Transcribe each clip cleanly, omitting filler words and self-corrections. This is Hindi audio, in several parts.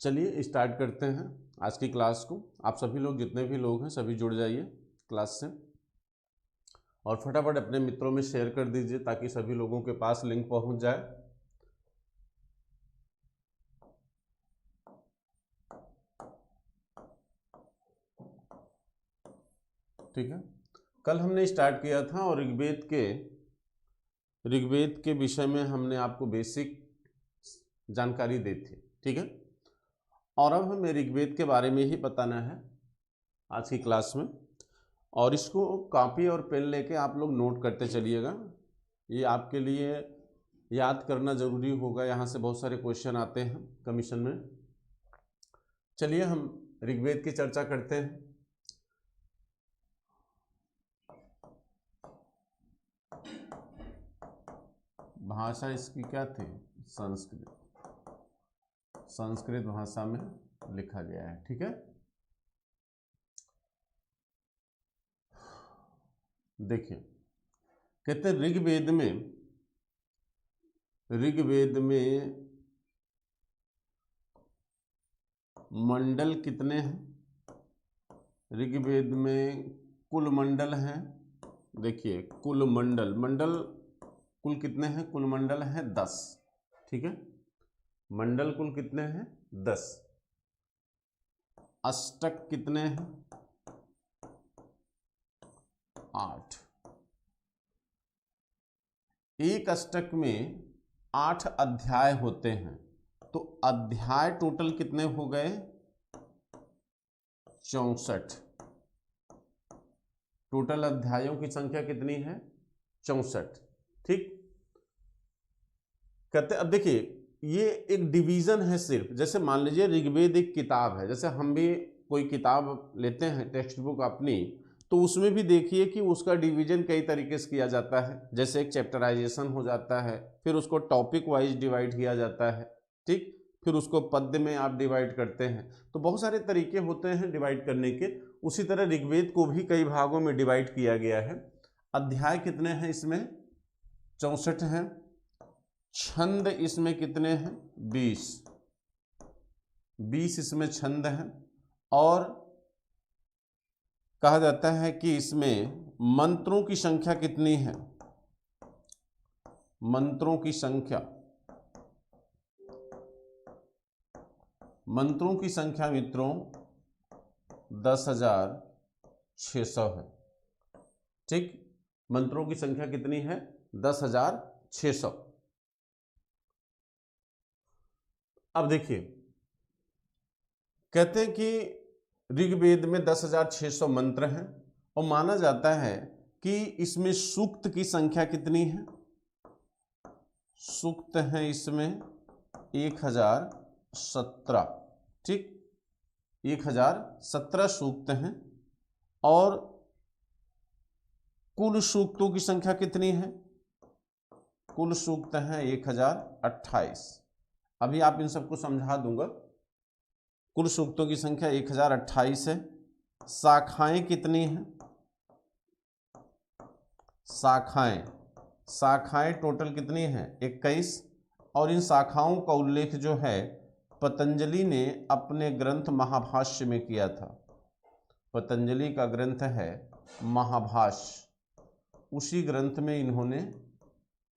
चलिए स्टार्ट करते हैं आज की क्लास को। आप सभी लोग जितने भी लोग हैं सभी जुड़ जाइए क्लास से और फटाफट अपने मित्रों में शेयर कर दीजिए ताकि सभी लोगों के पास लिंक पहुंच जाए। ठीक है, कल हमने स्टार्ट किया था और ऋग्वेद के विषय में हमने आपको बेसिक जानकारी दी थी। ठीक है, और अब हमें ऋग्वेद के बारे में ही बताना है आज की क्लास में, और इसको कॉपी और पेन लेके आप लोग नोट करते चलिएगा। ये आपके लिए याद करना ज़रूरी होगा, यहाँ से बहुत सारे क्वेश्चन आते हैं कमीशन में। चलिए हम ऋग्वेद की चर्चा करते हैं। भाषा इसकी क्या थी? संस्कृत भाषा में लिखा गया है। ठीक है, देखिए कहते हैं ऋग्वेद में मंडल कितने हैं? ऋग्वेद में कुल मंडल हैं। देखिए कुल मंडल कुल कितने हैं? कुल मंडल हैं 10। ठीक है, मंडल कुल कितने हैं? 10। अष्टक कितने हैं? 8। एक अष्टक में 8 अध्याय होते हैं, तो अध्याय टोटल कितने हो गए? 64। टोटल अध्यायों की संख्या कितनी है? 64। ठीक, कहते अब देखिए ये एक डिवीजन है सिर्फ। जैसे मान लीजिए ऋग्वेद एक किताब है, जैसे हम भी कोई किताब लेते हैं टेक्स्ट बुक अपनी, तो उसमें भी देखिए कि उसका डिवीजन कई तरीके से किया जाता है। जैसे एक चैप्टराइजेशन हो जाता है, फिर उसको टॉपिक वाइज डिवाइड किया जाता है। ठीक, फिर उसको पद्य में आप डिवाइड करते हैं। तो बहुत सारे तरीके होते हैं डिवाइड करने के। उसी तरह ऋग्वेद को भी कई भागों में डिवाइड किया गया है। अध्याय कितने हैं इसमें? 64 हैं। छंद इसमें कितने हैं? 20 इसमें छंद हैं। और कहा जाता है कि इसमें मंत्रों की संख्या कितनी है? मंत्रों की संख्या मित्रों 10,600 है। ठीक, मंत्रों की संख्या कितनी है? 10,600। अब देखिए कहते हैं कि ऋग्वेद में 10,600 मंत्र हैं और माना जाता है कि इसमें सूक्त की संख्या कितनी है? सूक्त है इसमें 1017। ठीक, 1017 सूक्त हैं। और कुल सूक्तों की संख्या कितनी है? कुल सूक्त हैं 1028। अभी आप इन सबको समझा दूंगा। कुल सूक्तों की संख्या 1028 है। शाखाएं कितनी हैं? शाखाएं टोटल कितनी हैं? 21। और इन शाखाओं का उल्लेख जो है पतंजलि ने अपने ग्रंथ महाभाष्य में किया था। पतंजलि का ग्रंथ है महाभाष्य, उसी ग्रंथ में इन्होंने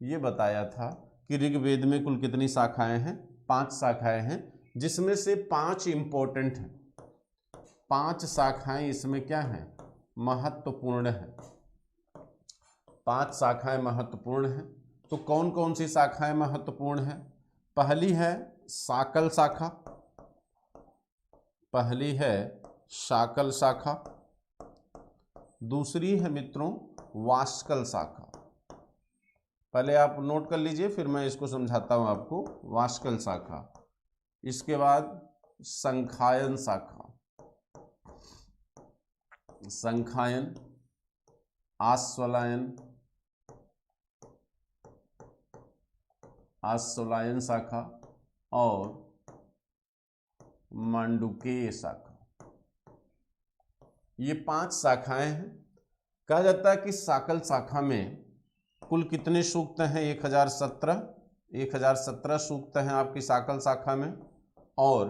ये बताया था कि ऋग्वेद में कुल कितनी शाखाएं हैं? 5 शाखाएं हैं, जिसमें से 5 इंपॉर्टेंट हैं। 5 शाखाएं इसमें क्या हैं? महत्वपूर्ण है। 5 शाखाएं महत्वपूर्ण हैं। तो कौन कौन सी शाखाएं महत्वपूर्ण हैं? पहली है शाकल शाखा। दूसरी है मित्रों वाष्कल शाखा। पहले आप नोट कर लीजिए, फिर मैं इसको समझाता हूं आपको। वाष्कल शाखा, इसके बाद संखायन शाखा, आश्वलायन शाखा और मांडुकेय शाखा। ये 5 शाखाएं हैं। कहा जाता है कि शाकल शाखा में कुल कितने सूक्त हैं? 1017 सूक्त हैं आपकी शाकल शाखा में। और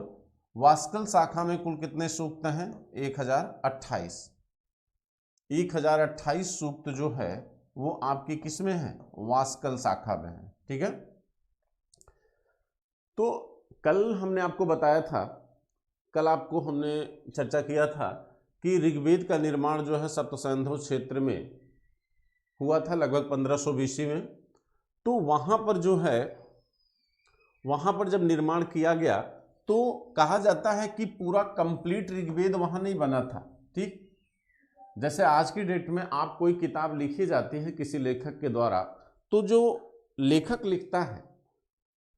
वास्कल शाखा में कुल कितने सूक्त हैं? 1028। 1028 सूक्त जो है वो आपकी किस में है? वास्कल शाखा में है। ठीक है, तो कल हमने आपको बताया था, कल आपको हमने चर्चा किया था कि ऋग्वेद का निर्माण जो है सप्तसैंधव क्षेत्र में हुआ था लगभग 1500 BC में। तो वहाँ पर जो है, वहाँ पर जब निर्माण किया गया तो कहा जाता है कि पूरा कंप्लीट ऋग्वेद वहाँ नहीं बना था। ठीक, जैसे आज की डेट में आप कोई किताब लिखी जाती है किसी लेखक के द्वारा, तो जो लेखक लिखता है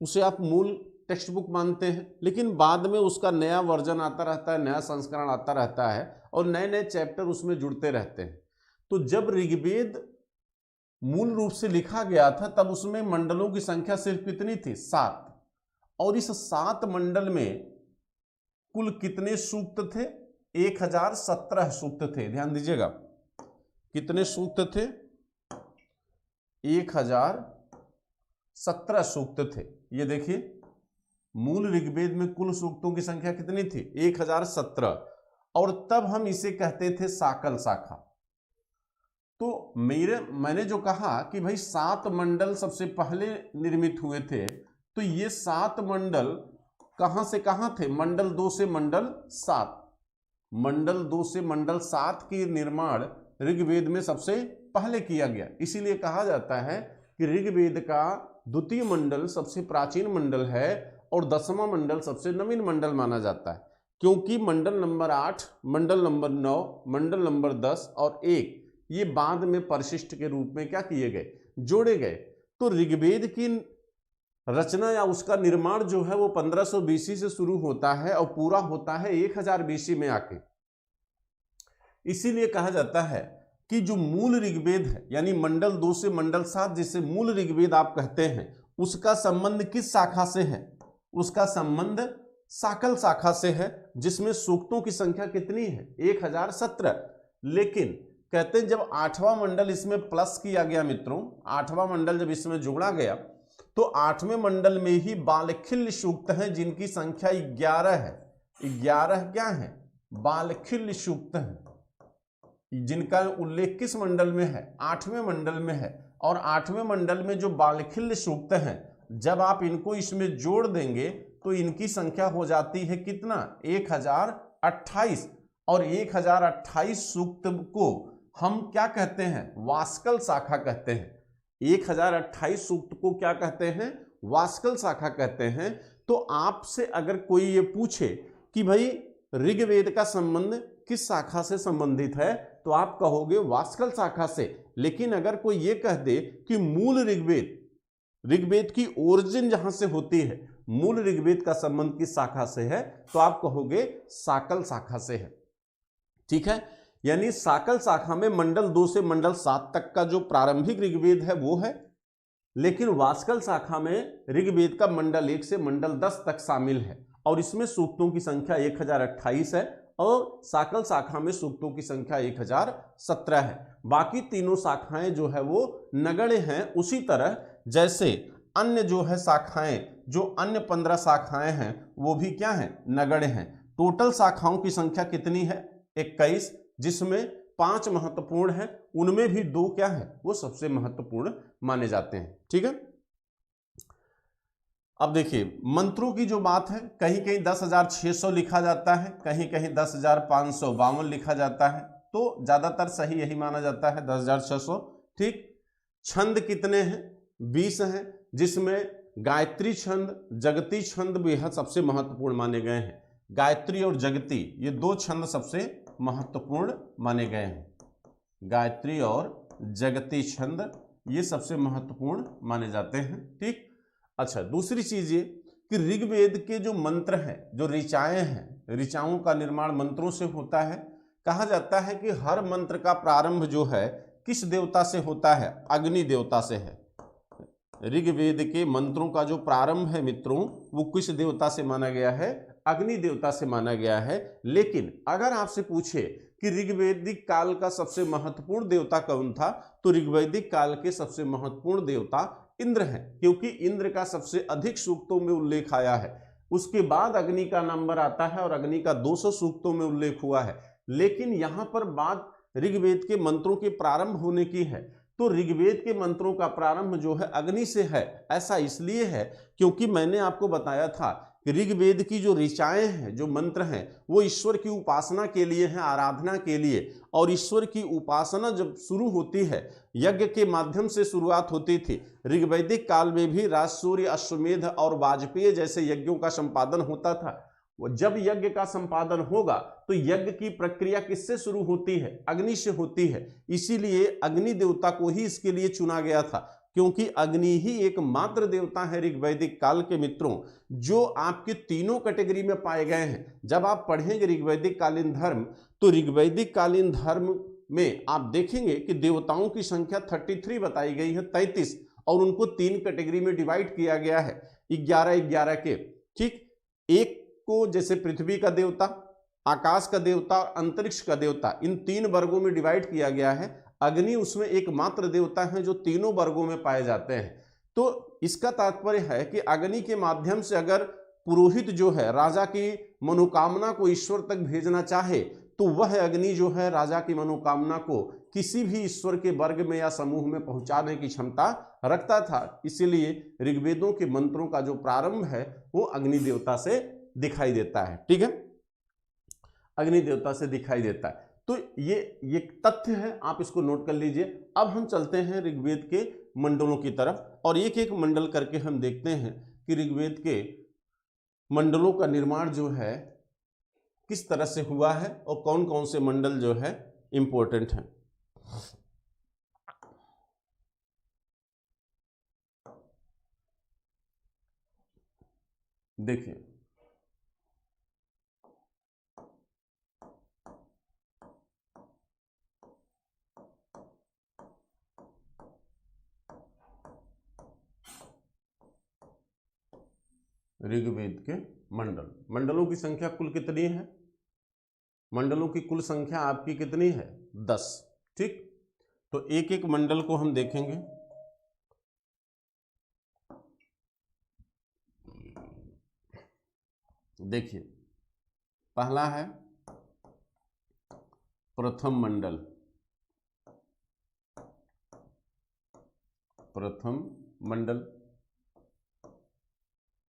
उसे आप मूल टेक्स्ट बुक मानते हैं, लेकिन बाद में उसका नया वर्जन आता रहता है, नया संस्करण आता रहता है और नए नए चैप्टर उसमें जुड़ते रहते हैं। तो जब ऋग्वेद मूल रूप से लिखा गया था तब उसमें मंडलों की संख्या सिर्फ कितनी थी? 7। और इस 7 मंडल में कुल कितने सूक्त थे? 1017 सूक्त थे। ध्यान दीजिएगा, कितने सूक्त थे? 1017 सूक्त थे। ये देखिए, मूल ऋग्वेद में कुल सूक्तों की संख्या कितनी थी? 1017। और तब हम इसे कहते थे साकल शाखा। तो मैंने जो कहा कि भाई 7 मंडल सबसे पहले निर्मित हुए थे, तो ये 7 मंडल कहां से कहां थे? मंडल 2 से मंडल 7। मंडल 2 से मंडल 7 की निर्माण ऋग्वेद में सबसे पहले किया गया। इसीलिए कहा जाता है कि ऋग्वेद का द्वितीय मंडल सबसे प्राचीन मंडल है और 10वां मंडल सबसे नवीन मंडल माना जाता है, क्योंकि मंडल नंबर 8, मंडल नंबर 9, मंडल नंबर 10 और 1 ये बाद में परिशिष्ट के रूप में क्या किए गए? जोड़े गए। तो ऋग्वेद की रचना या उसका निर्माण जो है वो 1500 BC से शुरू होता है और पूरा होता है 1000 BC में आके। इसीलिए कहा जाता है कि जो मूल ऋग्वेद है, यानी मंडल 2 से मंडल 7 जिसे मूल ऋग्वेद आप कहते हैं, उसका संबंध किस शाखा से है? उसका संबंध साकल शाखा से है, जिसमें सूक्तों की संख्या कितनी है? 1017। लेकिन कहते हैं जब 8वां मंडल इसमें प्लस किया गया मित्रों, 8वां मंडल जब इसमें जोड़ा गया तो 8वें मंडल में ही बालखिल्य सूक्त हैं जिनकी संख्या 11 है। 11 क्या है? बालखिल्य सूक्त हैं, जिनका उल्लेख किस मंडल में है? 8वें मंडल में है। और 8वें मंडल में जो बालखिल्य सूक्त हैं, जब आप इनको इसमें जोड़ देंगे तो इनकी संख्या हो जाती है कितना? 1028। और 1028 सूक्त को हम क्या कहते हैं? वास्कल शाखा कहते हैं। 1028 सूक्त को क्या कहते हैं? वास्कल शाखा कहते हैं। तो आपसे अगर कोई ये पूछे कि भाई ऋग्वेद का संबंध किस शाखा से संबंधित है, तो आप कहोगे वास्कल शाखा से। लेकिन अगर कोई ये कह दे कि मूल ऋग्वेद की ओरिजिन जहां से होती है, मूल ऋग्वेद का संबंध किस शाखा से है, तो आप कहोगे साकल शाखा से है। ठीक है, यानी साकल शाखा में मंडल 2 से मंडल 7 तक का जो प्रारंभिक ऋग्वेद है वो है, लेकिन वास्कल शाखा में ऋग्वेद का मंडल 1 से मंडल 10 तक शामिल है और इसमें सूक्तों की संख्या 1028 है और साकल शाखा में सूक्तों की संख्या 1017 है। बाकी तीनों शाखाएं जो है वो नगण्य हैं। उसी तरह जैसे अन्य जो है शाखाएं, जो अन्य 15 शाखाएं हैं वो भी क्या हैं? नगण्य हैं। टोटल शाखाओं की संख्या कितनी है? 21, जिसमें 5 महत्वपूर्ण हैं, उनमें भी 2 क्या है? वो सबसे महत्वपूर्ण माने जाते हैं। ठीक है, अब देखिए मंत्रों की जो बात है, कहीं कहीं 10,600 लिखा जाता है, कहीं कहीं 10,552 लिखा जाता है, तो ज्यादातर सही यही माना जाता है 10,600। ठीक, छंद कितने हैं? 20 हैं, जिसमें गायत्री छंद, जगती छंद बेहद सबसे महत्वपूर्ण माने गए हैं। गायत्री और जगती ये 2 छंद सबसे महत्वपूर्ण माने गए हैं। गायत्री और जगती छंद ये सबसे महत्वपूर्ण माने जाते हैं। ठीक, अच्छा दूसरी चीज ये कि ऋग्वेद के जो मंत्र हैं, जो ऋचाएं हैं, ऋचाओं का निर्माण मंत्रों से होता है। कहा जाता है कि हर मंत्र का प्रारंभ जो है किस देवता से होता है? अग्नि देवता से है। ऋग्वेद के मंत्रों का जो प्रारंभ है मित्रों, वो किस देवता से माना गया है? अग्नि देवता से माना गया है। लेकिन अगर आपसे पूछे कि ऋग्वैदिक काल का सबसे महत्वपूर्ण देवता कौन था, तो ऋग्वैदिक काल के सबसे महत्वपूर्ण देवता इंद्र हैं, क्योंकि इंद्र का सबसे अधिक सूक्तों में उल्लेख आया है। उसके बाद अग्नि का नंबर आता है और अग्नि का 200 सूक्तों में उल्लेख हुआ है। लेकिन यहां पर बात ऋग्वेद के मंत्रों के प्रारंभ होने की है, तो ऋग्वेद के मंत्रों का प्रारंभ जो है अग्नि से है। ऐसा इसलिए है क्योंकि मैंने आपको बताया था कि ऋग्वेद की जो ऋचाएं हैं, जो मंत्र हैं, वो ईश्वर की उपासना के लिए हैं, आराधना के लिए। और ईश्वर की उपासना जब शुरू होती है, यज्ञ के माध्यम से शुरुआत होती थी। ऋग्वैदिक काल में भी राजसूर्य, अश्वमेध और वाजपेय जैसे यज्ञों का संपादन होता था। जब यज्ञ का संपादन होगा तो यज्ञ की प्रक्रिया किससे शुरू होती है? अग्नि से होती है। इसीलिए अग्नि देवता को ही इसके लिए चुना गया था, क्योंकि अग्नि ही एकमात्र देवता है ऋग्वैदिक काल के मित्रों, जो आपके तीनों कैटेगरी में पाए गए हैं। जब आप पढ़ेंगे ऋग्वैदिक कालीन धर्म, तो ऋग्वैदिक कालीन धर्म में आप देखेंगे कि देवताओं की संख्या 33 बताई गई है, 33, और उनको 3 कैटेगरी में डिवाइड किया गया है, 11-11 के। ठीक, एक को जैसे पृथ्वी का देवता, आकाश का देवता और अंतरिक्ष का देवता, इन 3 वर्गों में डिवाइड किया गया है। अग्नि उसमें एकमात्र देवता है जो तीनों वर्गों में पाए जाते हैं। तो इसका तात्पर्य है कि अग्नि के माध्यम से अगर पुरोहित जो है राजा की मनोकामना को ईश्वर तक भेजना चाहे, तो वह अग्नि जो है राजा की मनोकामना को किसी भी ईश्वर के वर्ग में या समूह में पहुंचाने की क्षमता रखता था। इसीलिए ऋग्वेदों के मंत्रों का जो प्रारंभ है वो अग्नि देवता से दिखाई देता है। ठीक है, अग्नि देवता से दिखाई देता है। तो ये तथ्य है, आप इसको नोट कर लीजिए। अब हम चलते हैं ऋग्वेद के मंडलों की तरफ और एक एक मंडल करके हम देखते हैं कि ऋग्वेद के मंडलों का निर्माण जो है किस तरह से हुआ है और कौन कौन से मंडल जो है इंपॉर्टेंट हैं। देखिए, ऋग्वेद के मंडलों की संख्या कुल कितनी है? मंडलों की कुल संख्या आपकी कितनी है? 10। ठीक, तो एक एक मंडल को हम देखेंगे। देखिए, पहला है प्रथम मंडल। प्रथम मंडल,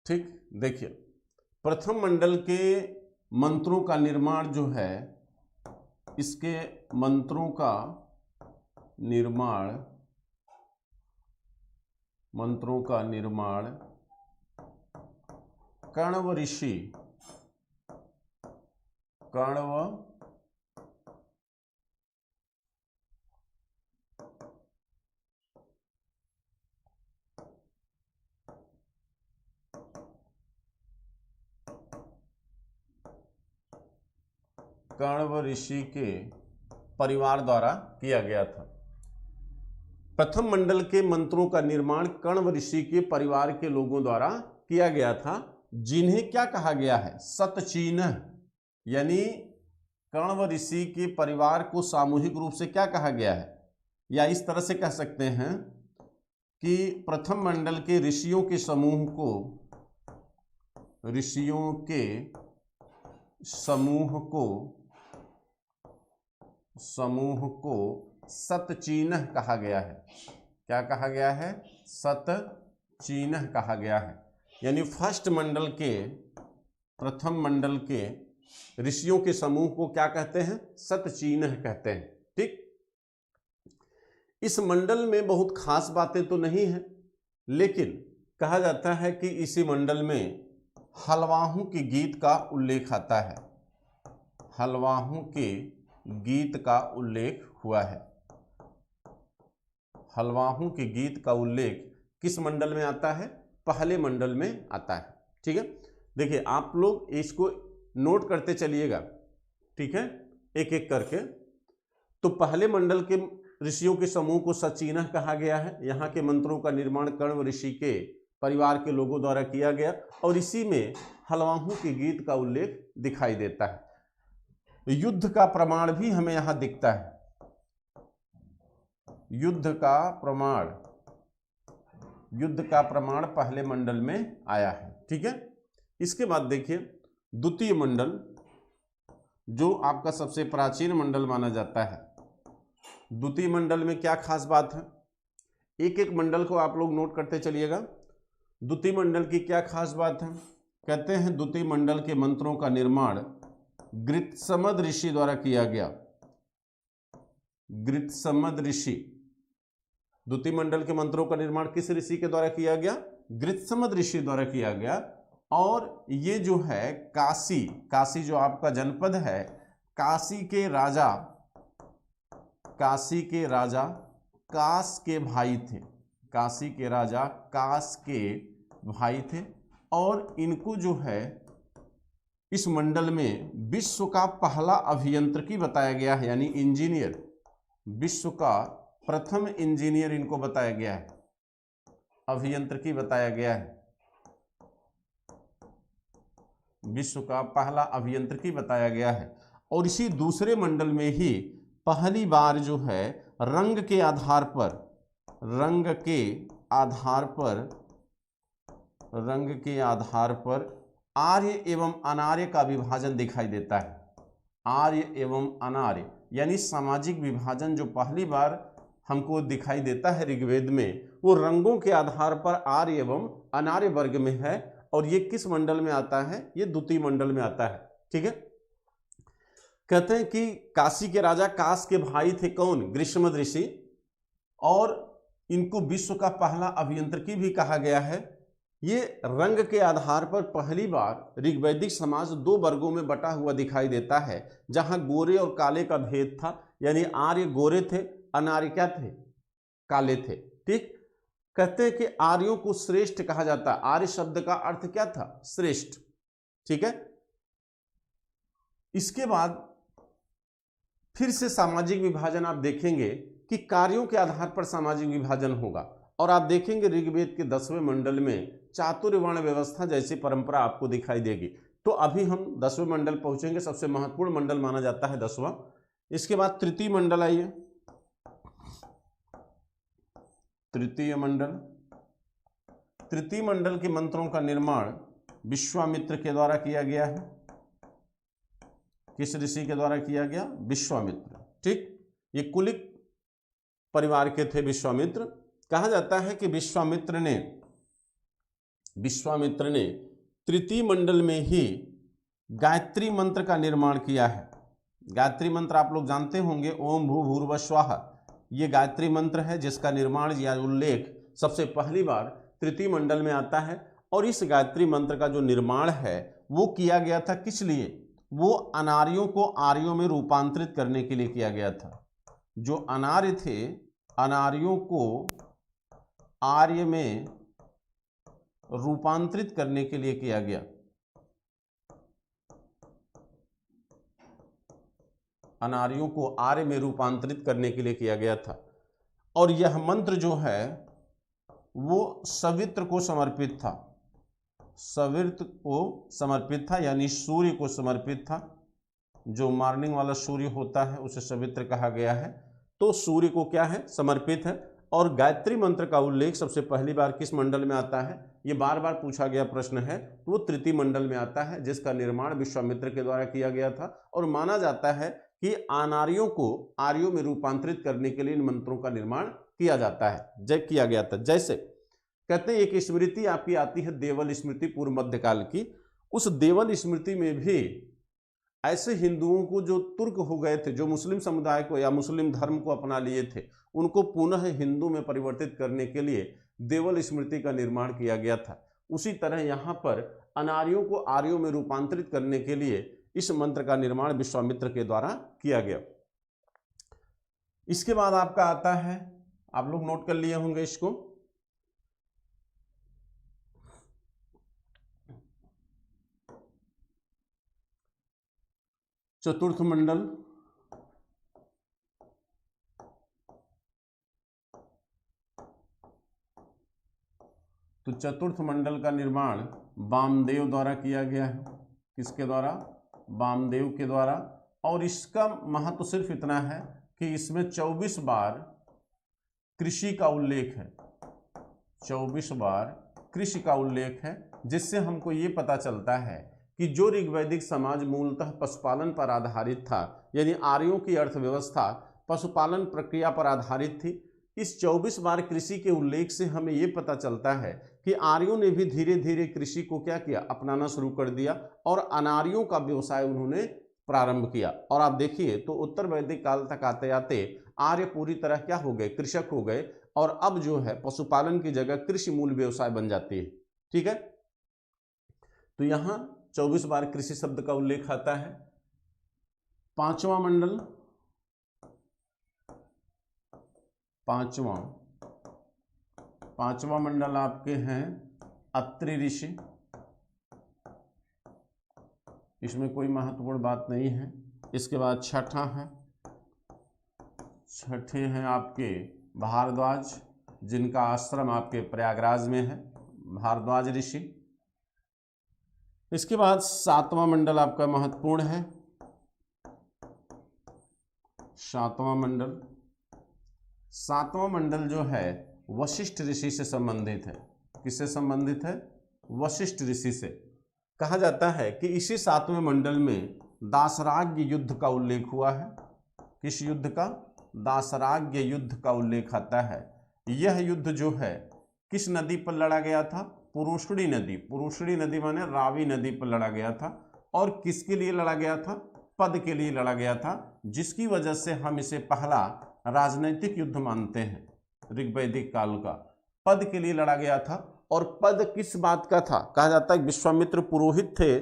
ठीक, देखिए प्रथम मंडल के मंत्रों का निर्माण जो है, इसके मंत्रों का निर्माण कण्व ऋषि, कण्व ऋषि के परिवार द्वारा किया गया था। प्रथम मंडल के मंत्रों का निर्माण कण्व ऋषि के परिवार के लोगों द्वारा किया गया था, जिन्हें क्या कहा गया है? सतचिन्ह। यानी कण्व ऋषि के परिवार को सामूहिक रूप से क्या कहा गया है? या इस तरह से कह सकते हैं कि प्रथम मंडल के ऋषियों के समूह को सतचिन्ह कहा गया है। क्या कहा गया है? सतचिन्ह कहा गया है। यानी प्रथम मंडल के ऋषियों के समूह को क्या कहते हैं? सतचिन्ह कहते हैं। ठीक, इस मंडल में बहुत खास बातें तो नहीं है, लेकिन कहा जाता है कि इसी मंडल में हलवाहों के गीत का उल्लेख आता है। हलवाहों के गीत का उल्लेख हुआ है। हलवाहों के गीत का उल्लेख किस मंडल में आता है? पहले मंडल में आता है। ठीक है, देखिए आप लोग इसको नोट करते चलिएगा, ठीक है, एक एक करके। तो पहले मंडल के ऋषियों के समूह को सतचिन्ह कहा गया है। यहाँ के मंत्रों का निर्माण कण्व ऋषि के परिवार के लोगों द्वारा किया गया और इसी में हलवाहों के गीत का उल्लेख दिखाई देता है। युद्ध का प्रमाण भी हमें यहाँ दिखता है। युद्ध का प्रमाण पहले मंडल में आया है। ठीक है, इसके बाद देखिए द्वितीय मंडल, जो आपका सबसे प्राचीन मंडल माना जाता है। द्वितीय मंडल में क्या खास बात है, एक एक मंडल को आप लोग नोट करते चलिएगा। द्वितीय मंडल की क्या खास बात है, कहते हैं द्वितीय मंडल के मंत्रों का निर्माण गृत्समद ऋषि द्वारा किया गया। गृत्समद ऋषि, द्वितीय मंडल के मंत्रों का निर्माण किस ऋषि के द्वारा किया गया, गृत्समद ऋषि द्वारा किया गया। और ये जो है काशी, काशी जो आपका जनपद है, काशी के राजा, काशी के राजा कास के भाई थे, काशी के राजा कास के भाई थे। और इनको जो है इस मंडल में विश्व का पहला अभियंत्रिकी बताया गया है, यानी इंजीनियर, विश्व का प्रथम इंजीनियर इनको बताया गया है, अभियंत्रिकी बताया गया है, विश्व का पहला अभियंत्रिकी बताया गया है। और इसी दूसरे मंडल में ही पहली बार जो है रंग के आधार पर, रंग के आधार पर, रंग के आधार पर आर्य एवं अनार्य का विभाजन दिखाई देता है। आर्य एवं अनार्य यानी सामाजिक विभाजन जो पहली बार हमको दिखाई देता है ऋग्वेद में, वो रंगों के आधार पर आर्य एवं अनार्य वर्ग में है। और ये किस मंडल में आता है, ये द्वितीय मंडल में आता है। ठीक है, कहते हैं कि काशी के राजा कास के भाई थे कौन, गृत्समद ऋषि, और इनको विश्व का पहला अभियंत्रिकी भी कहा गया है। ये रंग के आधार पर पहली बार ऋग्वैदिक समाज दो वर्गों में बटा हुआ दिखाई देता है, जहां गोरे और काले का भेद था, यानी आर्य गोरे थे, अनार्य क्या थे, काले थे। ठीक, कहते हैं कि आर्यों को श्रेष्ठ कहा जाता है। आर्य शब्द का अर्थ क्या था, श्रेष्ठ। ठीक है, इसके बाद फिर से सामाजिक विभाजन आप देखेंगे कि कार्यों के आधार पर सामाजिक विभाजन होगा। और आप देखेंगे ऋग्वेद के 10वें मंडल में चातुर्वर्ण व्यवस्था जैसी परंपरा आपको दिखाई देगी। तो अभी हम 10वें मंडल पहुंचेंगे, सबसे महत्वपूर्ण मंडल माना जाता है 10वां। इसके बाद तृतीय मंडल आइए, तृतीय मंडल। तृतीय मंडल के मंत्रों का निर्माण विश्वामित्र के द्वारा किया गया है। किस ऋषि के द्वारा किया गया, विश्वामित्र। ठीक, ये कुलिक परिवार के थे विश्वामित्र। कहा जाता है कि विश्वामित्र ने तृतीय मंडल में ही गायत्री मंत्र का निर्माण किया है। गायत्री मंत्र आप लोग जानते होंगे, ओम भू भूर्भुवः स्वाहा। ये गायत्री मंत्र है जिसका निर्माण या उल्लेख सबसे पहली बार तृतीय मंडल में आता है। और इस गायत्री मंत्र का जो निर्माण है वो किया गया था, किस लिए, वो अनार्यों को आर्यों में रूपांतरित करने के लिए किया गया था। जो अनार्य थे, अनार्यों को आर्य में रूपांतरित करने के लिए किया गया। अनार्यों को आर्य में रूपांतरित करने के लिए किया गया था। और यह मंत्र जो है वो सवित्र को समर्पित था, सवित्र को समर्पित था, यानी सूर्य को समर्पित था। जो मॉर्निंग वाला सूर्य होता है उसे सवित्र कहा गया है, तो सूर्य को क्या है, समर्पित है। और गायत्री मंत्र का उल्लेख सबसे पहली बार किस मंडल में आता है, ये बार बार पूछा गया प्रश्न है, तो वो तृतीय मंडल में आता है, जिसका निर्माण विश्वामित्र के द्वारा किया गया था। और माना जाता है कि अनार्यों को आर्यों में रूपांतरित करने के लिए इन मंत्रों का निर्माण किया जाता है, किया गया था। जैसे कहते हैं एक स्मृति आपकी आती है देवल स्मृति पूर्व मध्यकाल की। उस देवल स्मृति में भी ऐसे हिंदुओं को जो तुर्क हो गए थे, जो मुस्लिम समुदाय को या मुस्लिम धर्म को अपना लिए थे, उनको पुनः हिंदू में परिवर्तित करने के लिए देवल स्मृति का निर्माण किया गया था। उसी तरह यहाँ पर अनार्यों को आर्यों में रूपांतरित करने के लिए इस मंत्र का निर्माण विश्वामित्र के द्वारा किया गया। इसके बाद आपका आता है, आप लोग नोट कर लिए होंगे इसको, चतुर्थ मंडल। तो चतुर्थ मंडल का निर्माण वामदेव द्वारा किया गया है। किसके द्वारा, वामदेव के द्वारा। और इसका महत्व सिर्फ इतना है कि इसमें 24 बार कृषि का उल्लेख है, 24 बार कृषि का उल्लेख है। जिससे हमको ये पता चलता है कि जो ऋग्वैदिक समाज मूलतः पशुपालन पर आधारित था, यानी आर्यों की अर्थव्यवस्था पशुपालन प्रक्रिया पर आधारित थी। इस 24 बार कृषि के उल्लेख से हमें ये पता चलता है कि आर्यों ने भी धीरे धीरे कृषि को क्या किया, अपनाना शुरू कर दिया और अनार्यों का व्यवसाय उन्होंने प्रारंभ किया। और आप देखिए तो उत्तर वैदिक काल तक आते आते आर्य पूरी तरह क्या हो गए, कृषक हो गए, और अब जो है पशुपालन की जगह कृषि मूल व्यवसाय बन जाती है। ठीक है, तो यहां 24 बार कृषि शब्द का उल्लेख आता है। पांचवा मंडल, पांचवा मंडल आपके हैं अत्रि ऋषि। इसमें कोई महत्वपूर्ण बात नहीं है। इसके बाद छठा है, छठे हैं आपके भारद्वाज, जिनका आश्रम आपके प्रयागराज में है, भारद्वाज ऋषि। इसके बाद सातवां मंडल आपका महत्वपूर्ण है, सातवां मंडल। सातवां मंडल जो है वशिष्ठ ऋषि से संबंधित है। किससे संबंधित है? वशिष्ठ ऋषि से। कहा जाता है कि इसी सातवें मंडल में दासराग्य युद्ध का उल्लेख हुआ है। किस युद्ध का? दासराग्य युद्ध का उल्लेख आता है। यह युद्ध जो है किस नदी पर लड़ा गया था? पुरुषड़ी नदी। पुरुषड़ी नदी माने रावी नदी पर लड़ा गया था। और किसके लिए लड़ा गया था? पद के लिए लड़ा गया था, जिसकी वजह से हम इसे पहला राजनैतिक युद्ध मानते हैं ऋग्वैदिक काल का। पद के लिए लड़ा गया था। और पद किस बात का था? कहा जाता है विश्वामित्र पुरोहित थे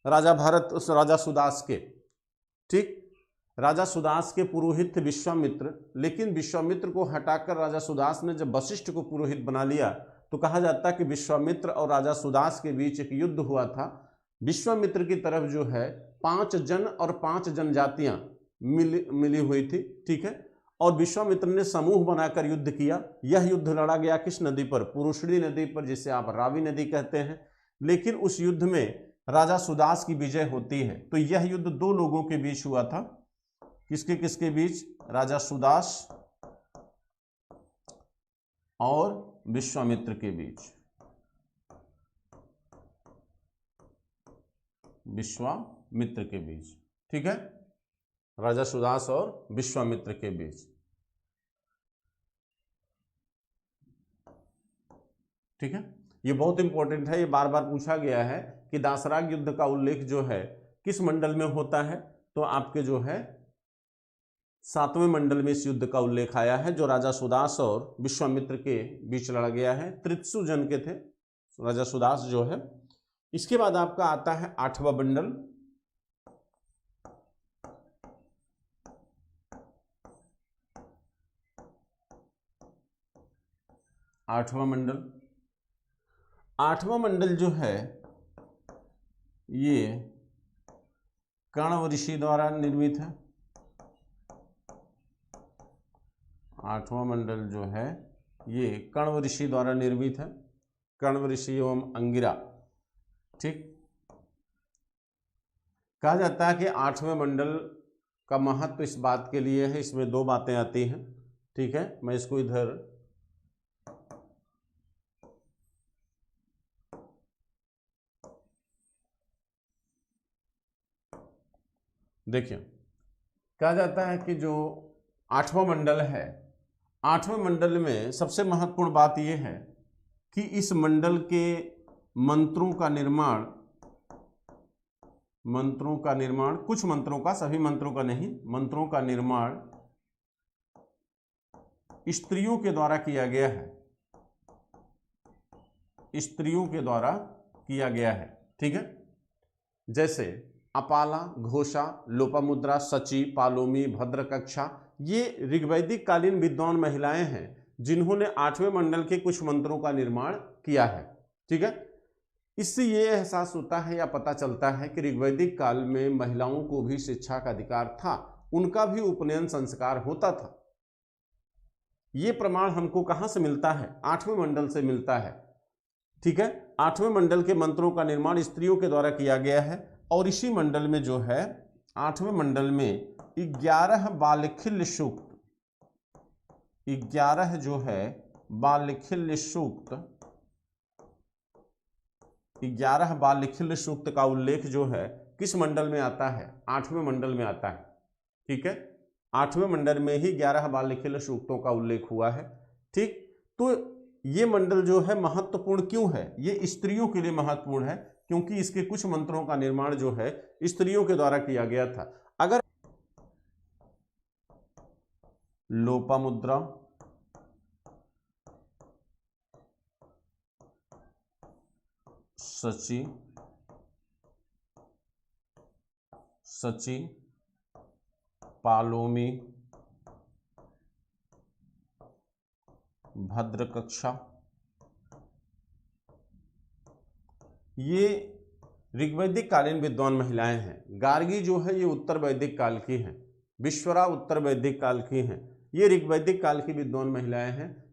राजा भारत, उस राजा सुदास के। ठीक, राजा सुदास के पुरोहित थे विश्वामित्र, लेकिन विश्वामित्र को हटाकर राजा सुदास ने जब वशिष्ठ को पुरोहित बना लिया तो कहा जाता है कि विश्वामित्र और राजा सुदास के बीच एक युद्ध हुआ था। विश्वामित्र की तरफ जो है 5 जन और 5 जनजातियां मिली हुई थी। ठीक है, और विश्वामित्र ने समूह बनाकर युद्ध किया। यह युद्ध लड़ा गया किस नदी पर? पुरुषड़ी नदी पर, जिसे आप रावी नदी कहते हैं। लेकिन उस युद्ध में राजा सुदास की विजय होती है। तो यह युद्ध 2 लोगों के बीच हुआ था। किसके किसके बीच? राजा सुदास और विश्वामित्र के बीच। विश्वामित्र के बीच। ठीक है, राजा सुदास और विश्वामित्र के बीच। ठीक है, ये बहुत इंपॉर्टेंट है, ये बार बार पूछा गया है कि दासराग युद्ध का उल्लेख जो है किस मंडल में होता है? तो आपके जो है 7वें मंडल में इस युद्ध का उल्लेख आया है, जो राजा सुदास और विश्वामित्र के बीच लड़ा गया है। 300 जन के थे राजा सुदास जो है। इसके बाद आपका आता है 8वां मंडल। 8वां मंडल। 8वां मंडल जो है ये कण्व ऋषि द्वारा निर्मित है। 8वां मंडल जो है ये कण्व ऋषि द्वारा निर्मित है, कण्व ऋषि एवं अंगिरा। ठीक, कहा जाता है कि 8वें मंडल का महत्व इस बात के लिए है, इसमें 2 बातें आती हैं। ठीक है, मैं इसको इधर देखिए, कहा जाता है कि जो 8वां मंडल है, 8वें मंडल में सबसे महत्वपूर्ण बात यह है कि इस मंडल के मंत्रों का निर्माण, कुछ मंत्रों का, सभी मंत्रों का नहीं, मंत्रों का निर्माण स्त्रियों के द्वारा किया गया है। स्त्रियों के द्वारा किया गया है। ठीक है, जैसे अपाला, घोषा, लोपामुद्रा, सची, पालोमी, भद्रकक्षा, ये ऋग्वैदिक कालीन विद्वान महिलाएं हैं जिन्होंने 8वें मंडल के कुछ मंत्रों का निर्माण किया है। ठीक है, इससे ये एहसास होता है या पता चलता है कि ऋग्वैदिक काल में महिलाओं को भी शिक्षा का अधिकार था, उनका भी उपनयन संस्कार होता था। ये प्रमाण हमको कहां से मिलता है? 8वें मंडल से मिलता है। ठीक है, 8वें मंडल के मंत्रों का निर्माण स्त्रियों के द्वारा किया गया है। और इसी मंडल में जो है 8वें मंडल में 11 बालखिल्य सूक्त, 11 जो है बालखिल्य सूक्त 11 बाललिखित सूक्त का उल्लेख जो है किस मंडल में आता है? 8वें मंडल में आता है। ठीक है, 8वें मंडल में ही 11 बाललिखित सूक्तों का उल्लेख हुआ है। ठीक, तो ये मंडल जो है महत्वपूर्ण क्यों है? ये स्त्रियों के लिए महत्वपूर्ण है क्योंकि इसके कुछ मंत्रों का निर्माण जो है स्त्रियों के द्वारा किया गया था। अगर लोपामुद्रा, सची, सची, पालोमी, भद्रकक्षा, ये ऋग्वैदिक कालीन विद्वान महिलाएं हैं। गार्गी जो है ये उत्तर वैदिक काल की हैं, विश्वरा उत्तर वैदिक काल की हैं। ये ऋग्वैदिक काल की विद्वान महिलाएं हैं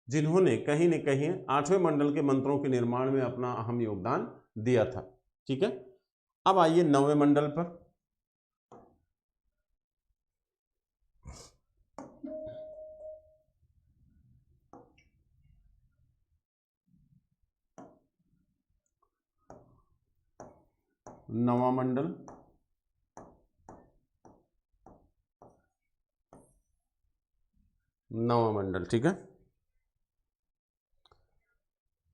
जिन्होंने कहीं न कहीं 8वें मंडल के मंत्रों के निर्माण में अपना अहम योगदान दिया था। ठीक है, अब आइए 9वें मंडल पर। नवा मंडल, नवा मंडल। ठीक है,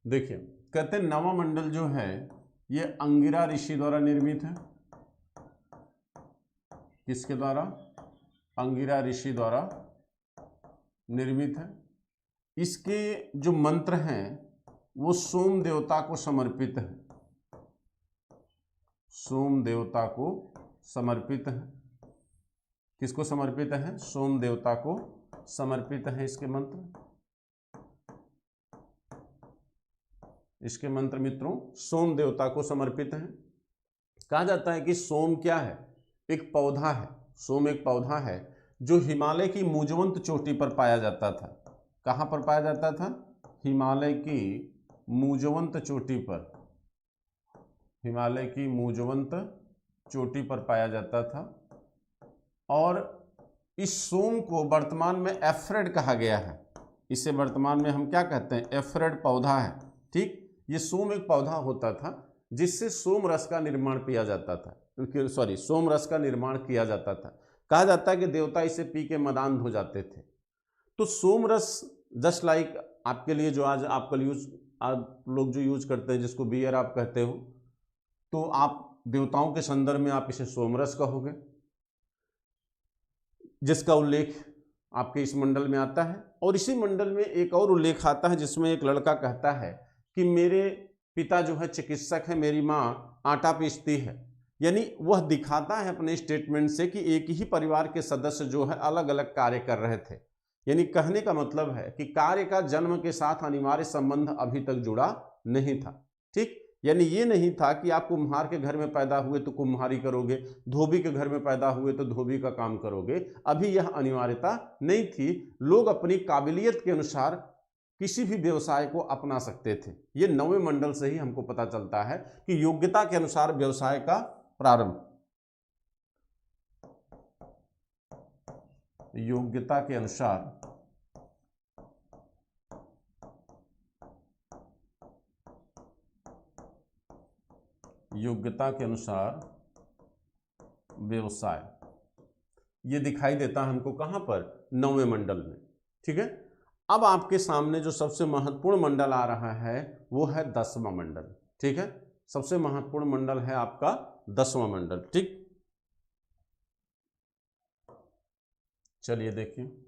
देखिए कहते हैं नवा मंडल जो है ये अंगिरा ऋषि द्वारा निर्मित है। किसके द्वारा? अंगिरा ऋषि द्वारा निर्मित है। इसके जो मंत्र हैं वो सोम देवता को समर्पित है, सोम देवता को समर्पित है। किसको समर्पित है? सोम देवता को समर्पित है इसके मंत्र। इसके मंत्र मित्रों सोम देवता को समर्पित हैं। कहा जाता है कि सोम क्या है? एक पौधा है। सोम एक पौधा है जो हिमालय की मूजवंत चोटी पर पाया जाता था। कहाँ पर पाया जाता था? हिमालय की मूजवंत चोटी पर, हिमालय की मूजवंत चोटी पर पाया जाता था। और इस सोम को वर्तमान में एफ्रेड कहा गया है। इसे वर्तमान में हम क्या कहते हैं? एफ्रेड पौधा है। ठीक, ये सोम एक पौधा होता था जिससे सोम रस का निर्माण किया जाता था, सोम रस का निर्माण किया जाता था। कहा जाता है कि देवता इसे पी के मदान हो जाते थे। तो सोम रस जस्ट लाइक आपके लिए जो आज आप लोग जो यूज करते हैं जिसको बियर आप कहते हो, तो आप देवताओं के संदर्भ में आप इसे सोमरस कहोगे, जिसका उल्लेख आपके इस मंडल में आता है। और इसी मंडल में एक और उल्लेख आता है जिसमें एक लड़का कहता है कि मेरे पिता जो है चिकित्सक है, मेरी माँ आटा पीसती है। यानी वह दिखाता है अपने स्टेटमेंट से कि एक ही परिवार के सदस्य जो है अलग अलग कार्य कर रहे थे। यानी कहने का मतलब है कि कार्य का जन्म के साथ अनिवार्य संबंध अभी तक जुड़ा नहीं था। ठीक, यानी ये नहीं था कि आप कुम्हार के घर में पैदा हुए तो कुम्हारी करोगे, धोबी के घर में पैदा हुए तो धोबी का काम करोगे। अभी यह अनिवार्यता नहीं थी। लोग अपनी काबिलियत के अनुसार किसी भी व्यवसाय को अपना सकते थे। ये 9वें मंडल से ही हमको पता चलता है कि योग्यता के अनुसार व्यवसाय का प्रारंभ, योग्यता के अनुसार व्यवसाय, ये दिखाई देता है हमको कहां पर? 9वें मंडल में। ठीक है, अब आपके सामने जो सबसे महत्वपूर्ण मंडल आ रहा है वो है 10वां मंडल। ठीक है, सबसे महत्वपूर्ण मंडल है आपका 10वां मंडल। ठीक, चलिए देखिए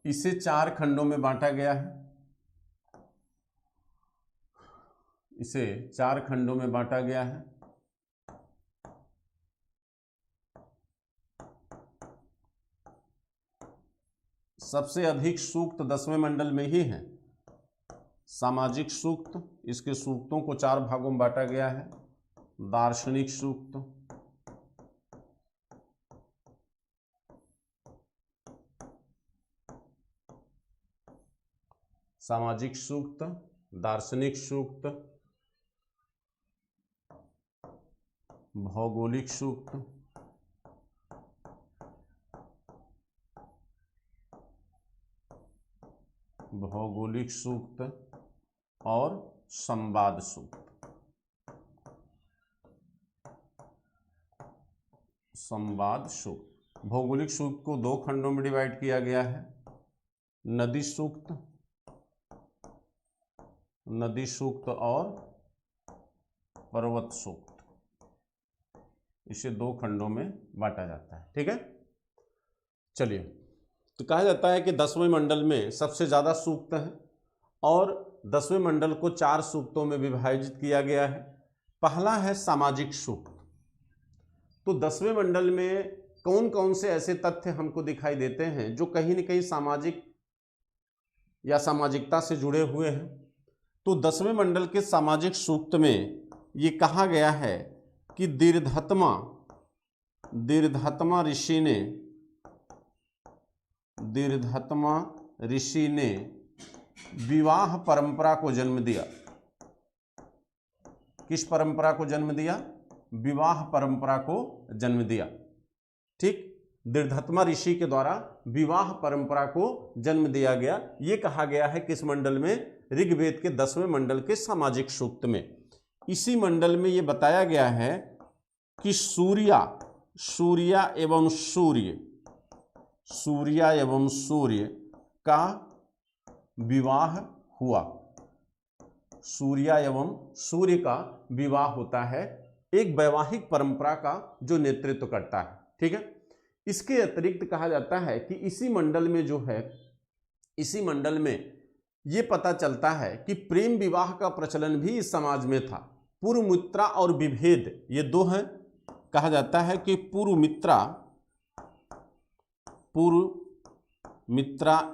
इसे 4 खंडों में बांटा गया है। इसे 4 खंडों में बांटा गया है। सबसे अधिक सूक्त 10वें मंडल में ही है। सामाजिक सूक्त, इसके सूक्तों को 4 भागों में बांटा गया है। दार्शनिक सूक्त, सामाजिक सूक्त, दार्शनिक सूक्त, भौगोलिक सूक्त, भौगोलिक सूक्त और संवाद सूक्त। संवाद सूक्त। भौगोलिक सूक्त को दो खंडों में डिवाइड किया गया है, नदी सूक्त, नदी सूक्त और पर्वत सूक्त। इसे दो खंडों में बांटा जाता है। ठीक है, चलिए, तो कहा जाता है कि 10वें मंडल में सबसे ज्यादा सूक्त हैं और 10वें मंडल को 4 सूक्तों में विभाजित किया गया है। पहला है सामाजिक सूक्त। तो 10वें मंडल में कौन कौन से ऐसे तथ्य हमको दिखाई देते हैं जो कहीं न कहीं सामाजिक या सामाजिकता से जुड़े हुए हैं। तो 10वें मंडल के सामाजिक सूक्त में ये कहा गया है कि दीर्घतमा ऋषि ने विवाह परंपरा को जन्म दिया। किस परंपरा को जन्म दिया? विवाह परंपरा को जन्म दिया। ठीक, दीर्घतमा ऋषि के द्वारा विवाह परंपरा को जन्म दिया गया। ये कहा गया है किस मंडल में? ऋग्वेद के 10वें मंडल के सामाजिक सूक्त में। इसी मंडल में ये बताया गया है कि सूर्य एवं सूर्य का विवाह हुआ। सूर्य एवं सूर्य का विवाह होता है, एक वैवाहिक परंपरा का जो नेतृत्व करता है। ठीक है, इसके अतिरिक्त कहा जाता है कि इसी मंडल में जो है, इसी मंडल में ये पता चलता है कि प्रेम विवाह का प्रचलन भी इस समाज में था। पूर्व मित्रा और विभेद, ये दो हैं। कहा जाता है कि पूर्व मित्रा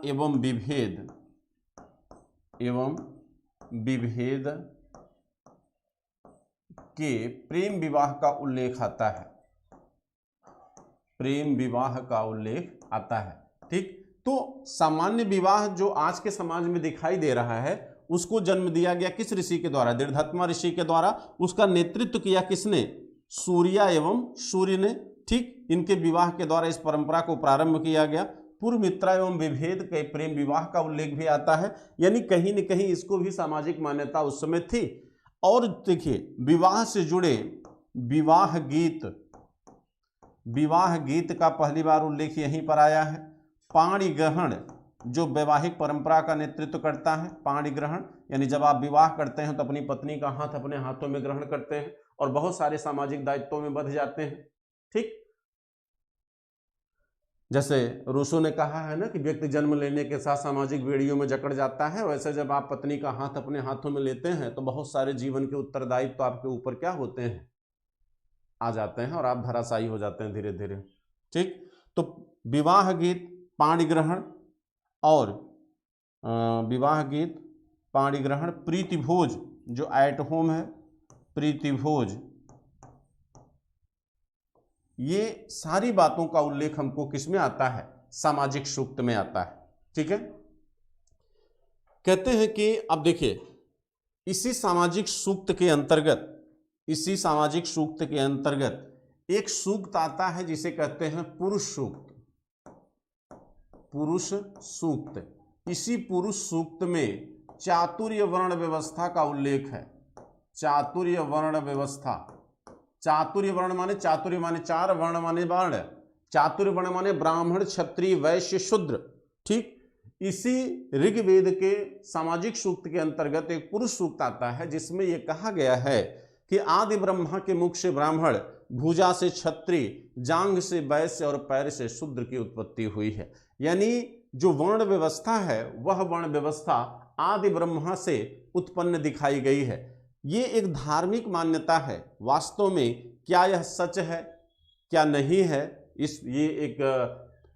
एवं विभेद के प्रेम विवाह का उल्लेख आता है। प्रेम विवाह का उल्लेख आता है। ठीक, तो सामान्य विवाह जो आज के समाज में दिखाई दे रहा है उसको जन्म दिया गया किस ऋषि के द्वारा? दीर्घतमा ऋषि के द्वारा। उसका नेतृत्व किया किसने? सूर्य एवं सूर्य ने। ठीक, इनके विवाह के द्वारा इस परंपरा को प्रारंभ किया गया। पूर्व मित्रा एवं विभेद के प्रेम विवाह का उल्लेख भी आता है, यानी कहीं न कहीं इसको भी सामाजिक मान्यता उस समय थी। और देखिए, विवाह से जुड़े विवाह गीत का पहली बार उल्लेख यहीं पर आया है। पाणी ग्रहण जो वैवाहिक परंपरा का नेतृत्व करता है, पाणी ग्रहण यानी जब आप विवाह करते हैं तो अपनी पत्नी का हाथ अपने हाथों में ग्रहण करते हैं और बहुत सारे सामाजिक दायित्वों में बंध जाते हैं। ठीक, जैसे रूसो ने कहा है ना कि व्यक्ति जन्म लेने के साथ सामाजिक बेड़ियों में जकड़ जाता है, वैसे जब आप पत्नी का हाथ अपने हाथों में लेते हैं तो बहुत सारे जीवन के उत्तरदायित्व तो आपके ऊपर क्या होते हैं? आ जाते हैं और आप धराशायी हो जाते हैं धीरे धीरे। ठीक, तो विवाह गीत, पाणी ग्रहण और विवाह गीत, पाणी ग्रहण, प्रीति भोज जो एट होम है, प्रीति भोज, ये सारी बातों का उल्लेख हमको किसमें आता है? सामाजिक सूक्त में आता है। ठीक है, कहते हैं कि अब देखिए, इसी सामाजिक सूक्त के अंतर्गत एक सूक्त आता है जिसे कहते हैं पुरुष सूक्त। इसी पुरुष सूक्त में चातुर्य वर्ण व्यवस्था का उल्लेख है। चातुर्य वर्ण व्यवस्था, चातुर्य वर्ण माने चातुर्य माने चार, वर्ण माने वर्ण, चातुर्य वर्ण माने ब्राह्मण, क्षत्रिय, वैश्य, शूद्र। ठीक, इसी ऋग्वेद के सामाजिक सूक्त के अंतर्गत एक पुरुष सूक्त आता है जिसमें यह कहा गया है कि आदि ब्रह्मा के मुख से ब्राह्मण, भुजा से क्षत्रिय, जांघ से वैश्य और पैर से शूद्र की उत्पत्ति हुई है। यानी जो वर्ण व्यवस्था है वह वर्ण व्यवस्था आदि ब्रह्मा से उत्पन्न दिखाई गई है। ये एक धार्मिक मान्यता है। वास्तव में क्या यह सच है क्या नहीं है, ये एक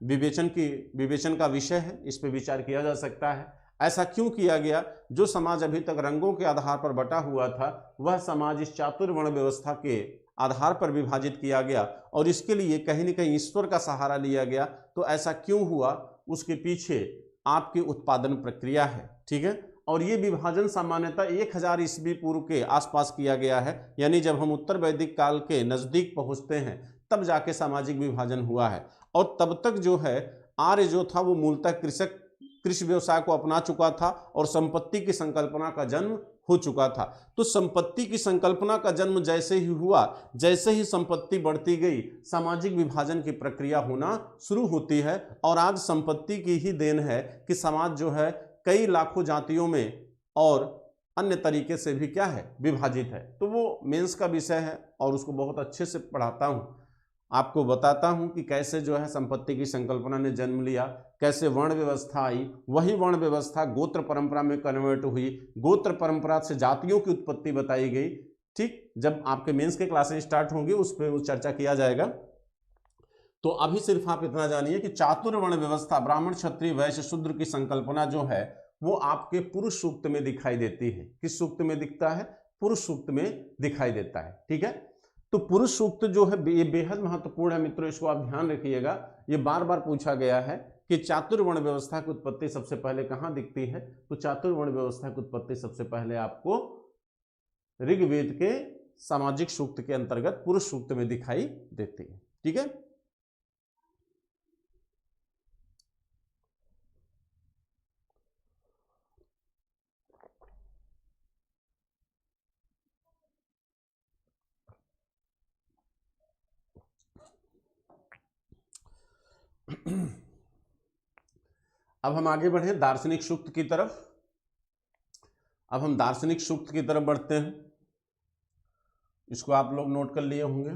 विवेचन का विषय है। इस पर विचार किया जा सकता है। ऐसा क्यों किया गया? जो समाज अभी तक रंगों के आधार पर बटा हुआ था वह समाज इस चातुर्वर्ण व्यवस्था के आधार पर विभाजित किया गया और इसके लिए कहीं न कहीं ईश्वर का सहारा लिया गया। तो ऐसा क्यों हुआ, उसके पीछे आपकी उत्पादन प्रक्रिया है। ठीक है, और ये विभाजन सामान्यतः 1000 ईस्वी पूर्व के आसपास किया गया है, यानी जब हम उत्तर वैदिक काल के नजदीक पहुंचते हैं तब जाके सामाजिक विभाजन हुआ है। और तब तक जो है आर्य जो था वो मूलतः कृषि व्यवसाय को अपना चुका था और संपत्ति की संकल्पना का जन्म हो चुका था। तो संपत्ति की संकल्पना का जन्म जैसे ही हुआ, जैसे ही संपत्ति बढ़ती गई, सामाजिक विभाजन की प्रक्रिया होना शुरू होती है। और आज संपत्ति की ही देन है कि समाज जो है कई लाखों जातियों में और अन्य तरीके से भी क्या है, विभाजित है। तो वो मेंस का विषय है और उसको बहुत अच्छे से पढ़ाता हूँ, आपको बताता हूं कि कैसे जो है संपत्ति की संकल्पना ने जन्म लिया, कैसे वर्ण व्यवस्था आई, वही वर्ण व्यवस्था गोत्र परंपरा में कन्वर्ट हुई, गोत्र परंपरा से जातियों की उत्पत्ति बताई गई। ठीक, जब आपके मेंस के क्लासेस स्टार्ट होंगे उस पर चर्चा किया जाएगा। तो अभी सिर्फ आप इतना जानिए कि चातुर्वर्ण व्यवस्था, ब्राह्मण क्षत्रिय वैश्य शूद्र की संकल्पना जो है वो आपके पुरुष सूक्त में दिखाई देती है। किस सूक्त में दिखता है? पुरुष सूक्त में दिखाई देता है। ठीक है, तो पुरुष सूक्त जो है ये बेहद महत्वपूर्ण है मित्रों, इसको आप ध्यान रखिएगा। ये बार बार पूछा गया है कि चातुर्वर्ण व्यवस्था की उत्पत्ति सबसे पहले कहां दिखती है? तो चातुर्वर्ण व्यवस्था की उत्पत्ति सबसे पहले आपको ऋग्वेद के सामाजिक सूक्त के अंतर्गत पुरुष सूक्त में दिखाई देती है। ठीक है, अब हम आगे बढ़े दार्शनिक सूक्त की तरफ। अब हम दार्शनिक सूक्त की तरफ बढ़ते हैं, इसको आप लोग नोट कर लिए होंगे।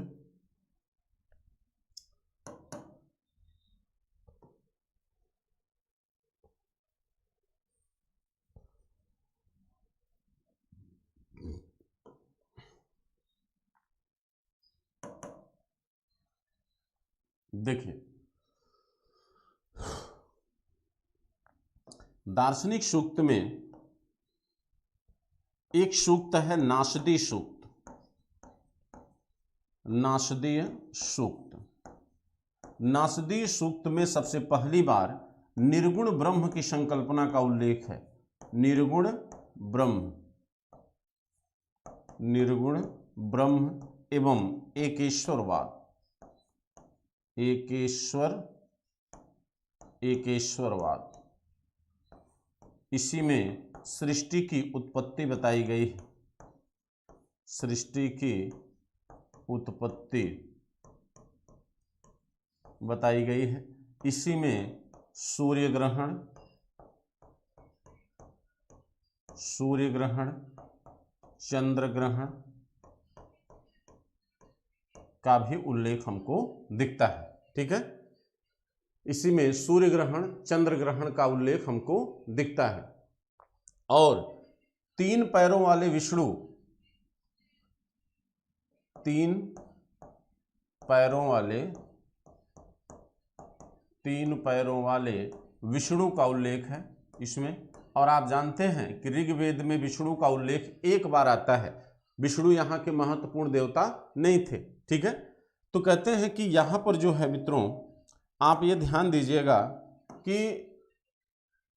देखिए, दार्शनिक सूक्त में एक सूक्त है नासदीय सूक्त। नासदीय सूक्त, नासदीय सूक्त में सबसे पहली बार निर्गुण ब्रह्म की संकल्पना का उल्लेख है। निर्गुण ब्रह्म, निर्गुण ब्रह्म एवं एकेश्वरवाद, एकेश्वरवाद, इसी में सृष्टि की उत्पत्ति बताई गई है। सृष्टि की उत्पत्ति बताई गई है। इसी में सूर्य ग्रहण, चंद्र ग्रहण का भी उल्लेख हमको दिखता है। ठीक है, इसी में सूर्य ग्रहण, चंद्र ग्रहण का उल्लेख हमको दिखता है। और 3 पैरों वाले विष्णु, 3 पैरों वाले विष्णु का उल्लेख है इसमें। और आप जानते हैं कि ऋग्वेद में विष्णु का उल्लेख एक बार आता है। विष्णु यहाँ के महत्वपूर्ण देवता नहीं थे। ठीक है, तो कहते हैं कि यहाँ पर जो है मित्रों, आप ये ध्यान दीजिएगा कि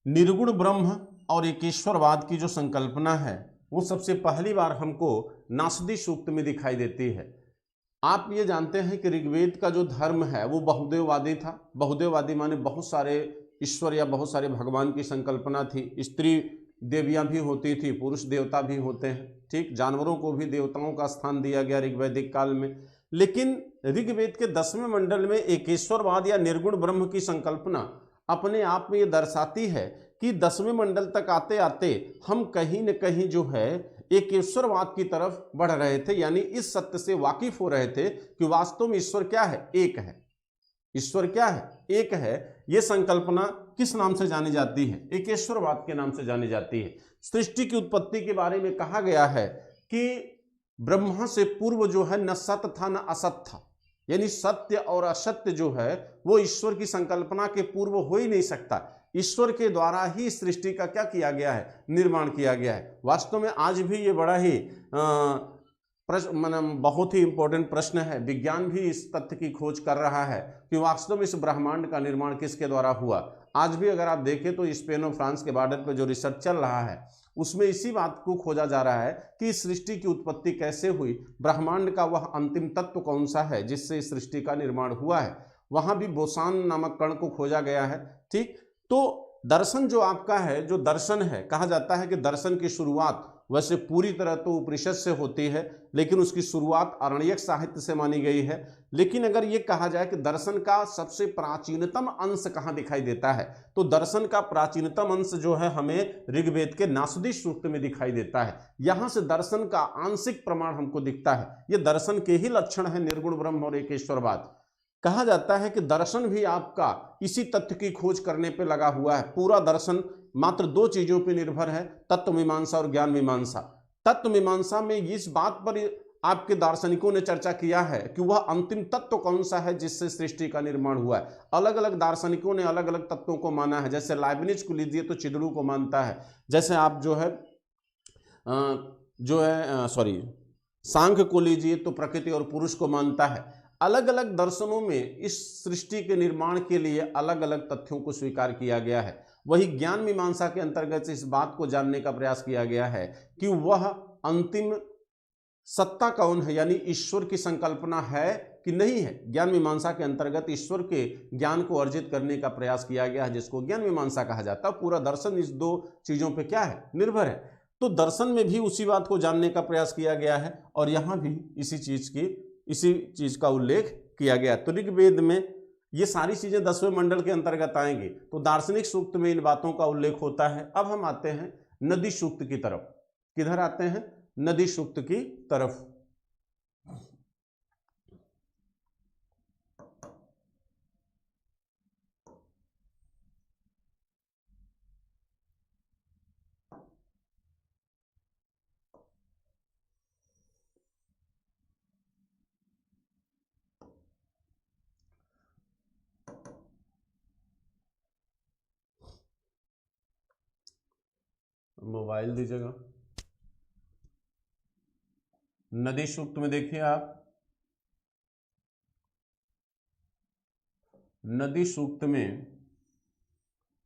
निर्गुण ब्रह्म और एकेश्वरवाद की जो संकल्पना है वो सबसे पहली बार हमको नासदी सूक्त में दिखाई देती है। आप ये जानते हैं कि ऋग्वेद का जो धर्म है वो बहुदेववादी था। बहुदेववादी माने बहुत सारे ईश्वर या बहुत सारे भगवान की संकल्पना थी। स्त्री देवियां भी होती थी, पुरुष देवता भी होते हैं। ठीक, जानवरों को भी देवताओं का स्थान दिया गया ऋग्वैदिक काल में। लेकिन ऋग्वेद के 10वें मंडल में एकेश्वरवाद या निर्गुण ब्रह्म की संकल्पना अपने आप में ये दर्शाती है कि 10वें मंडल तक आते आते हम कहीं न कहीं जो है एकेश्वरवाद की तरफ बढ़ रहे थे। यानी इस सत्य से वाकिफ हो रहे थे कि वास्तव में ईश्वर क्या है? एक है। ईश्वर क्या है? एक है। यह संकल्पना किस नाम से जानी जाती है? एकेश्वरवाद के नाम से जानी जाती है। सृष्टि की उत्पत्ति के बारे में कहा गया है कि ब्रह्मा से पूर्व जो है न सत्य था न असत था। यानी सत्य और असत्य जो है वो ईश्वर की संकल्पना के पूर्व हो ही नहीं सकता। ईश्वर के द्वारा ही सृष्टि का क्या किया गया है? निर्माण किया गया है। वास्तव में आज भी ये बड़ा ही बहुत ही इंपॉर्टेंट प्रश्न है। विज्ञान भी इस तथ्य की खोज कर रहा है कि वास्तव में इस ब्रह्मांड का निर्माण किसके द्वारा हुआ। आज भी अगर आप देखें तो स्पेन और फ्रांस के बॉर्डर पर जो रिसर्च चल रहा है उसमें इसी बात को खोजा जा रहा है कि इस सृष्टि की उत्पत्ति कैसे हुई, ब्रह्मांड का वह अंतिम तत्व कौन सा है जिससे इस सृष्टि का निर्माण हुआ है। वहां भी बोसान नामक कण को खोजा गया है। ठीक, तो दर्शन जो आपका है, जो दर्शन है, कहा जाता है कि दर्शन की शुरुआत वैसे पूरी तरह तो उपनिषद से होती है, लेकिन उसकी शुरुआत आरण्यक साहित्य से मानी गई है। लेकिन अगर ये कहा जाए कि दर्शन का सबसे प्राचीनतम अंश कहाँ दिखाई देता है, तो दर्शन का प्राचीनतम अंश जो है हमें ऋग्वेद के नासदी सूक्त में दिखाई देता है। यहां से दर्शन का आंशिक प्रमाण हमको दिखता है। ये दर्शन के ही लक्षण है, निर्गुण ब्रह्म और एकेश्वरवाद। कहा जाता है कि दर्शन भी आपका इसी तथ्य की खोज करने पे लगा हुआ है। पूरा दर्शन मात्र दो चीजों पे निर्भर है, तत्व मीमांसा और ज्ञान मीमांसा। तत्व मीमांसा में इस बात पर आपके दार्शनिकों ने चर्चा किया है कि वह अंतिम तत्व कौन सा है जिससे सृष्टि का निर्माण हुआ है। अलग अलग दार्शनिकों ने अलग अलग तत्वों को माना है। जैसे लाइबनिज को लीजिए तो चिदड़ू को मानता है। जैसे आप सांख्य को लीजिए तो प्रकृति और पुरुष को मानता है। अलग अलग दर्शनों में इस सृष्टि के निर्माण के लिए अलग अलग तथ्यों को स्वीकार किया गया है। वही ज्ञान मीमांसा के अंतर्गत इस बात को जानने का प्रयास किया गया है कि वह अंतिम सत्ता कौन है, यानी ईश्वर की संकल्पना है कि नहीं है। ज्ञान मीमांसा के अंतर्गत ईश्वर के ज्ञान को अर्जित करने का प्रयास किया गया है, जिसको ज्ञान मीमांसा कहा जाता है। पूरा दर्शन इस दो चीजों पे क्या है, निर्भर है। तो दर्शन में भी उसी बात को जानने का प्रयास किया गया है और यहां भी इसी चीज का उल्लेख किया गया। तो ऋग्वेद में ये सारी चीजें 10वें मंडल के अंतर्गत आएंगी। तो दार्शनिक सूक्त में इन बातों का उल्लेख होता है। अब हम आते हैं नदी सूक्त की तरफ। किधर आते हैं, नदी सूक्त की तरफ। मोबाइल दीजिएगा। नदी सूक्त में देखिए आप, नदी सूक्त में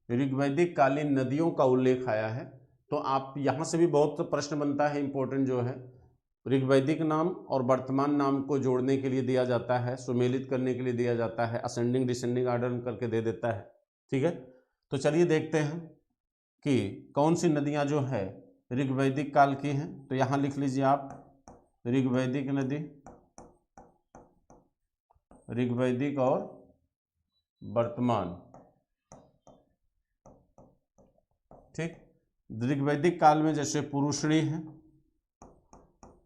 ऋग्वैदिक कालीन नदियों का उल्लेख आया है। तो आप यहां से भी बहुत प्रश्न बनता है, इंपॉर्टेंट जो है। ऋग्वैदिक नाम और वर्तमान नाम को जोड़ने के लिए दिया जाता है, सुमेलित करने के लिए दिया जाता है, असेंडिंग डिसेंडिंग ऑर्डर करके दे देता है। ठीक है, तो चलिए देखते हैं कि कौन सी नदियां जो है ऋग्वैदिक काल की हैं। तो यहां लिख लीजिए आप, ऋग्वैदिक नदी, ऋग्वैदिक और वर्तमान। ठीक, ऋग्वैदिक काल में जैसे पुरुषणी है,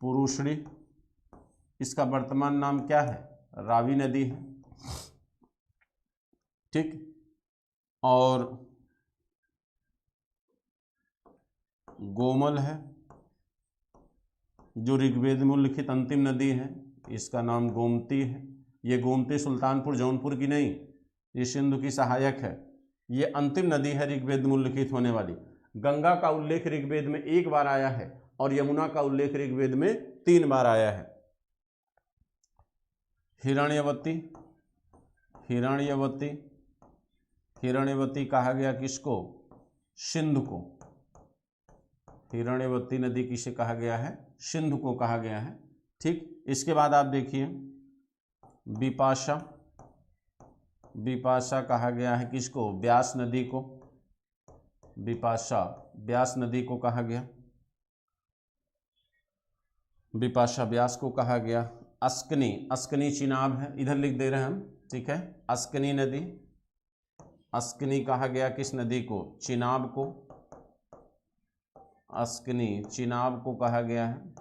पुरुषणी, इसका वर्तमान नाम क्या है, रावी नदी है। ठीक, और गोमल है जो ऋग्वेद में लिखित अंतिम नदी है, इसका नाम गोमती है। ये गोमती सुल्तानपुर जौनपुर की नहीं, ये सिंधु की सहायक है। ये अंतिम नदी है ऋग्वेद में उल्लिखित होने वाली। गंगा का उल्लेख ऋग्वेद में 1 बार आया है और यमुना का उल्लेख ऋग्वेद में 3 बार आया है। हिरण्यवती, हिरण्यवती, हिरण्यवती कहा गया किसको, सिंधु को। हिरण्यवती नदी किसे कहा गया है, सिंधु को कहा गया है। ठीक, इसके बाद आप देखिए विपाशा, विपाशा कहा गया है किसको, व्यास नदी को। विपाशा व्यास नदी को कहा गया, विपाशा व्यास को कहा गया। अस्कनी, अस्कनी चिनाब है, इधर लिख दे रहे हैं हम। ठीक है, अस्कनी नदी, अस्कनी कहा गया किस नदी को, चिनाब को। अस्कनी चिनाब को कहा गया है।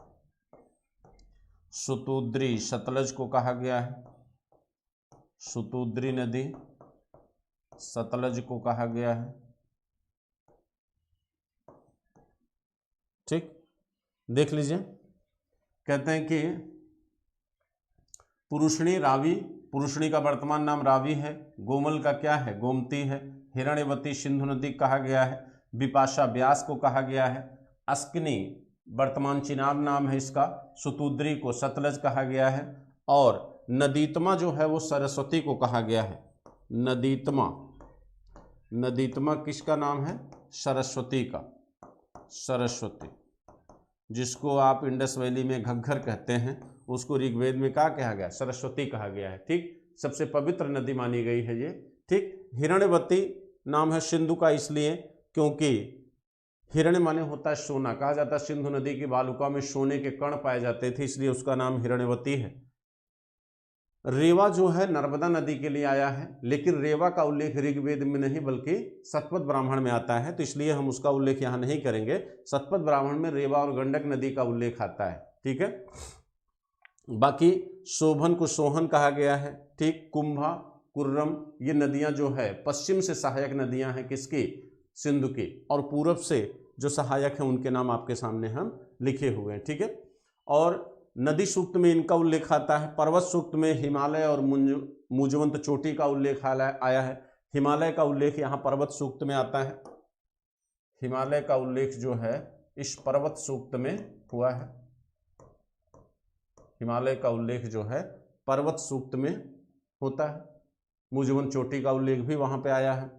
सुतुद्री सतलज को कहा गया है, सुतुद्री नदी सतलज को कहा गया है। ठीक, देख लीजिए, कहते हैं कि पुरुषणी रावी, पुरुषणी का वर्तमान नाम रावी है। गोमल का क्या है, गोमती है। हिरण्यवती सिंधु नदी कहा गया है। विपाशा व्यास को कहा गया है। अस्कनी वर्तमान चिनाब नाम है इसका। सुतुद्री को सतलज कहा गया है। और नदीतमा जो है वो सरस्वती को कहा गया है। नदीतमा, नदीतमा किसका नाम है, सरस्वती का। सरस्वती, जिसको आप इंडस वैली में घग्घर कहते हैं, उसको ऋग्वेद में क्या कहा गया? सरस्वती कहा गया है। ठीक, सबसे पवित्र नदी मानी गई है ये। ठीक, हिरण्यवती नाम है सिंधु का इसलिए क्योंकि हिरण्य माने होता है सोना, कहा जाता है सिंधु नदी की बालुका में सोने के कण पाए जाते थे, इसलिए उसका नाम हिरण्यवती है। रेवा जो है नर्मदा नदी के लिए आया है, लेकिन रेवा का उल्लेख ऋग्वेद में नहीं बल्कि शतपथ ब्राह्मण में आता है, तो इसलिए हम उसका उल्लेख यहाँ नहीं करेंगे। शतपथ ब्राह्मण में रेवा और गंडक नदी का उल्लेख आता है। ठीक है, बाकी शोभन को सोहन कहा गया है। ठीक, कुंभा, कुर्रम, ये नदियां जो है पश्चिम से सहायक नदियां हैं किसकी? सिंधु की, और पूरब से जो सहायक हैं उनके नाम आपके सामने हम लिखे हुए हैं। ठीक है, और नदी सूक्त में इनका उल्लेख आता है। पर्वत सूक्त में हिमालय और मुजवंत चोटी का उल्लेख आया है। हिमालय का उल्लेख यहाँ पर्वत सूक्त में आता है। हिमालय का उल्लेख जो है इस पर्वत सूक्त में हुआ है। हिमालय का उल्लेख जो है पर्वत सूक्त में होता है। मुजवंत चोटी का उल्लेख भी वहां पे आया है।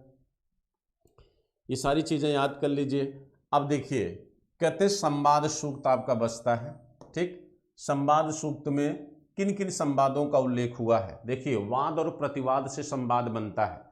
ये सारी चीजें याद कर लीजिए। अब देखिए, कहते संवाद सूक्त आपका बचता है। ठीक, संवाद सूक्त में किन किन संवादों का उल्लेख हुआ है? देखिए, वाद और प्रतिवाद से संवाद बनता है।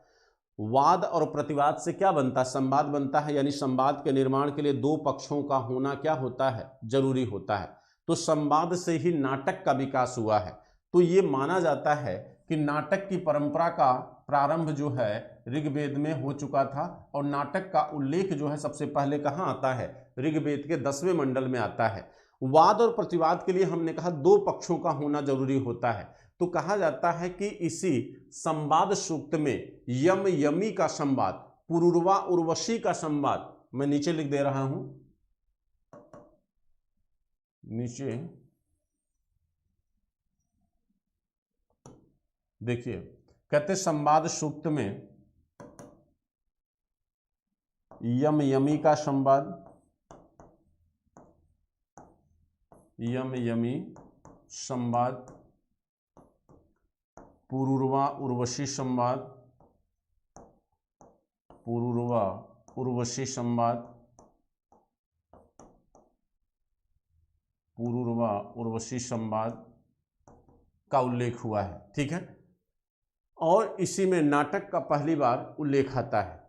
वाद और प्रतिवाद से क्या बनता है? संवाद बनता है, यानी संवाद के निर्माण के लिए दो पक्षों का होना क्या होता है? जरूरी होता है। तो संवाद से ही नाटक का विकास हुआ है। तो ये माना जाता है कि नाटक की परंपरा का प्रारंभ जो है ऋग्वेद में हो चुका था, और नाटक का उल्लेख जो है सबसे पहले कहाँ आता है? ऋग्वेद के 10वें मंडल में आता है। वाद और प्रतिवाद के लिए हमने कहा दो पक्षों का होना जरूरी होता है, तो कहा जाता है कि इसी संवाद सूक्त में यम यमी का संवाद, पुरुरवा उर्वशी का संवाद, मैं नीचे लिख दे रहा हूं, नीचे देखिए, कहते संवाद सूक्त में यम यमी का संवाद, यम यमी संवाद, पुरुरवा उर्वशी संवाद, पुरुरवा उर्वशी संवाद, पुरुरवा उर्वशी संवाद का उल्लेख हुआ है। ठीक है, और इसी में नाटक का पहली बार उल्लेख आता है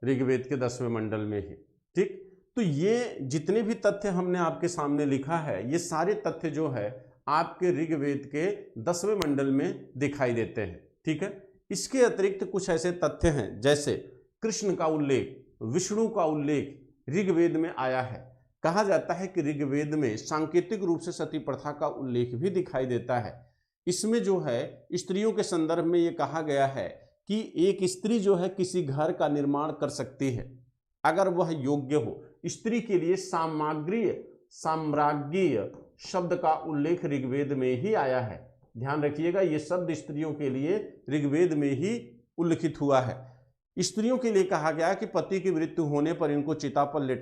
ऋग्वेद के 10वें मंडल में ही। ठीक, तो ये जितने भी तथ्य हमने आपके सामने लिखा है, ये सारे तथ्य जो है आपके ऋग्वेद के 10वें मंडल में दिखाई देते हैं। ठीक है, इसके अतिरिक्त कुछ ऐसे तथ्य हैं जैसे कृष्ण का उल्लेख, विष्णु का उल्लेख ऋग्वेद में आया है। कहा जाता है कि ऋग्वेद में सांकेतिक रूप से सती प्रथा का उल्लेख भी दिखाई देता है। इसमें जो है स्त्रियों के संदर्भ में ये कहा गया है कि एक स्त्री जो है किसी घर का निर्माण कर सकती है अगर वह योग्य हो। स्त्री के लिए साम्राज्ञीय शब्द का उल्लेख ऋग्वेद में ही आया है। ध्यान रखिएगा, ये शब्द स्त्रियों के लिए ऋग्वेद में ही उल्लिखित हुआ है। स्त्रियों के लिए कहा गया कि पति की मृत्यु होने पर इनको चिता पर ले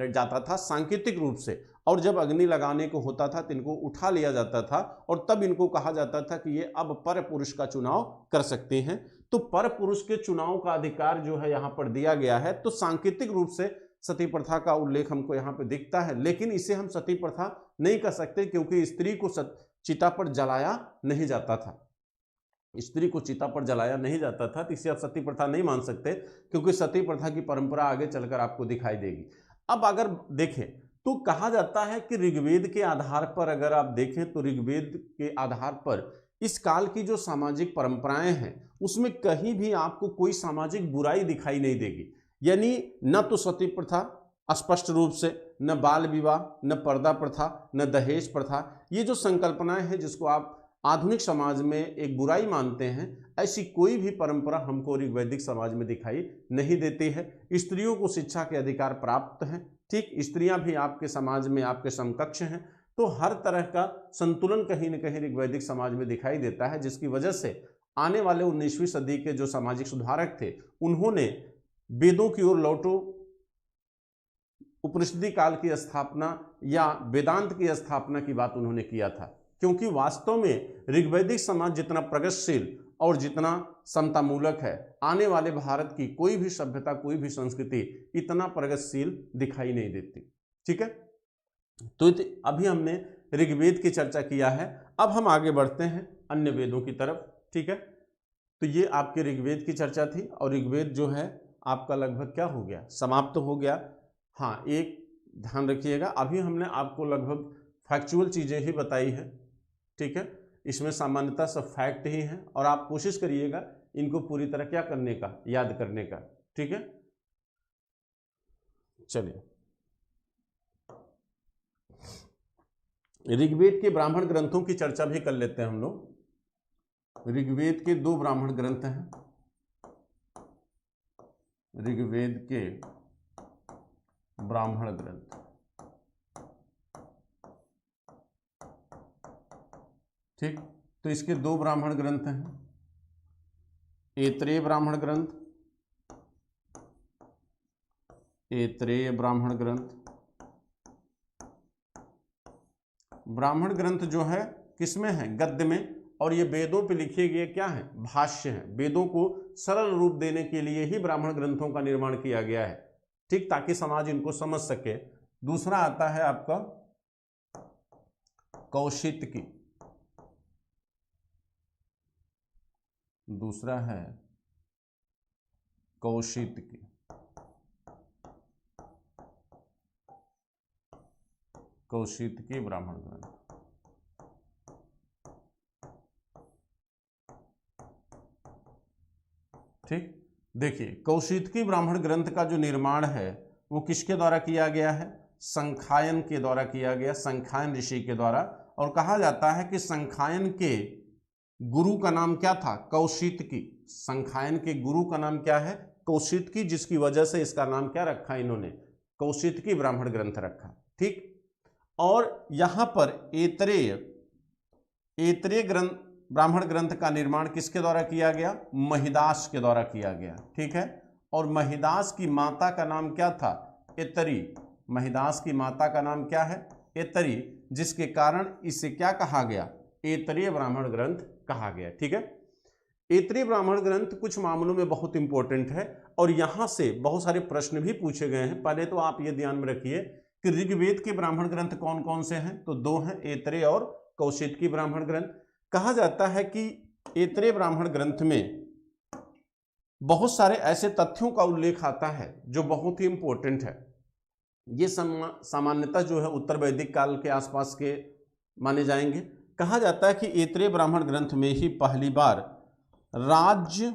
जाता था सांकेतिक रूप से, और जब अग्नि लगाने को होता था तो इनको उठा लिया जाता था, और तब इनको कहा जाता था कि ये अब पर पुरुष का चुनाव कर सकते हैं। तो पर पुरुष के चुनाव का अधिकार जो है यहाँ पर दिया गया है। तो सांकेतिक रूप से सती प्रथा का उल्लेख हमको यहाँ पे दिखता है, लेकिन इसे हम सती प्रथा नहीं कर सकते क्योंकि स्त्री को चिता पर जलाया नहीं जाता था। स्त्री को चिता पर जलाया नहीं जाता था, तो इसे आप सती प्रथा नहीं मान सकते क्योंकि सती प्रथा की परंपरा आगे चलकर आपको दिखाई देगी। अब अगर देखें तो कहा जाता है कि ऋग्वेद के आधार पर अगर आप देखें तो ऋग्वेद के आधार पर इस काल की जो सामाजिक परंपराएं हैं उसमें कहीं भी आपको कोई सामाजिक बुराई दिखाई नहीं देगी। यानी न तो सती प्रथा स्पष्ट रूप से, न बाल विवाह, न पर्दा प्रथा, न दहेज प्रथा, ये जो संकल्पनाएं हैं जिसको आप आधुनिक समाज में एक बुराई मानते हैं, ऐसी कोई भी परंपरा हमको ऋग्वैदिक समाज में दिखाई नहीं देती है। स्त्रियों को शिक्षा के अधिकार प्राप्त हैं। ठीक, स्त्रियां भी आपके समाज में आपके समकक्ष हैं। तो हर तरह का संतुलन कहीं न कहीं ऋग्वैदिक समाज में दिखाई देता है, जिसकी वजह से आने वाले 19वीं सदी के जो सामाजिक सुधारक थे उन्होंने वेदों की ओर लौटो, उपनिषदीय काल की स्थापना या वेदांत की स्थापना की बात उन्होंने किया था, क्योंकि वास्तव में ऋग्वैदिक समाज जितना प्रगतिशील और जितना समतामूलक है, आने वाले भारत की कोई भी सभ्यता, कोई भी संस्कृति इतना प्रगतिशील दिखाई नहीं देती। ठीक है, तो अभी हमने ऋग्वेद की चर्चा किया है। अब हम आगे बढ़ते हैं अन्य वेदों की तरफ। ठीक है, तो ये आपके ऋग्वेद की चर्चा थी और ऋग्वेद जो है आपका लगभग क्या हो गया, समाप्त हो गया। हाँ, एक ध्यान रखिएगा, अभी हमने आपको लगभग फैक्चुअल चीज़ें ही बताई है। ठीक है, इसमें सामान्यतः सब फैक्ट ही हैं और आप कोशिश करिएगा इनको पूरी तरह क्या करने का, याद करने का। ठीक है, चलिए ऋग्वेद के ब्राह्मण ग्रंथों की चर्चा भी कर लेते हैं हम लोग। ऋग्वेद के 2 ब्राह्मण ग्रंथ हैं। ऋग्वेद के ब्राह्मण ग्रंथ, ठीक, तो इसके 2 ब्राह्मण ग्रंथ हैं। ऐतरेय ब्राह्मण ग्रंथ, ऐतरेय ब्राह्मण ग्रंथ। ब्राह्मण ग्रंथ जो है किसमें है, गद्य में, और ये वेदों पे लिखे गए क्या है, भाष्य हैं। वेदों को सरल रूप देने के लिए ही ब्राह्मण ग्रंथों का निर्माण किया गया है। ठीक, ताकि समाज इनको समझ सके। दूसरा आता है आपका कौशितकी, दूसरा है कौशितकी। कौशितकी ब्राह्मण ग्रंथ, ठीक। देखिए, कौशितकी ब्राह्मण ग्रंथ का जो निर्माण है वो किसके द्वारा किया गया है, संखायन के द्वारा किया गया, संखायन ऋषि के द्वारा। और कहा जाता है कि संखायन के गुरु का नाम क्या था, कौशितकी। संखायन के गुरु का नाम क्या है, कौशितकी, जिसकी वजह से इसका नाम क्या रखा इन्होंने, कौशितकी ब्राह्मण ग्रंथ रखा। ठीक, और यहां पर ऐतरेय ग्रंथ, ब्राह्मण ग्रंथ का निर्माण किसके द्वारा किया गया, महिदास के द्वारा किया गया। ठीक है, और महिदास की माता का नाम क्या था, ऐतरी। महिदास की माता का नाम क्या है, ऐतरी, जिसके कारण इसे क्या कहा गया, ऐतरेय ब्राह्मण ग्रंथ कहा गया। ठीक है, ऐतरेय ब्राह्मण ग्रंथ कुछ मामलों में बहुत इंपॉर्टेंट है और यहां से बहुत सारे प्रश्न भी पूछे गए हैं। पहले तो आप ये ध्यान में रखिए कि ऋग्वेद के ब्राह्मण ग्रंथ कौन कौन से हैं, तो 2 हैं, ऐतरेय और कौशितकी ब्राह्मण ग्रंथ। कहा जाता है कि ऐतरेय ब्राह्मण ग्रंथ में बहुत सारे ऐसे तथ्यों का उल्लेख आता है जो बहुत ही इंपॉर्टेंट है। ये सामान्यतः जो है उत्तर वैदिक काल के आसपास के माने जाएंगे। कहा जाता है कि ऐतरेय ब्राह्मण ग्रंथ में ही पहली बार राज्य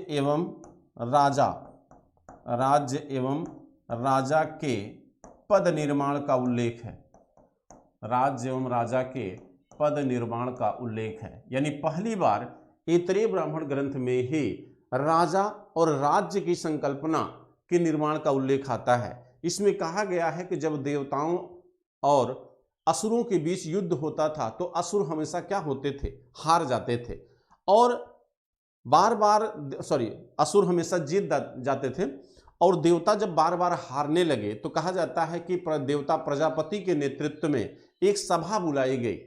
एवं राजा के पद निर्माण का उल्लेख है। राज्य एवं राजा के पद निर्माण का उल्लेख है, यानी पहली बार ऐतरेय ब्राह्मण ग्रंथ में ही राजा और राज्य की संकल्पना के निर्माण का उल्लेख आता है। इसमें कहा गया है कि जब देवताओं और असुरों के बीच युद्ध होता था तो असुर हमेशा क्या होते थे, हार जाते थे, और असुर हमेशा जीत जाते थे, और देवता जब बार बार हारने लगे तो कहा जाता है कि देवता प्रजापति के नेतृत्व में एक सभा बुलाई गई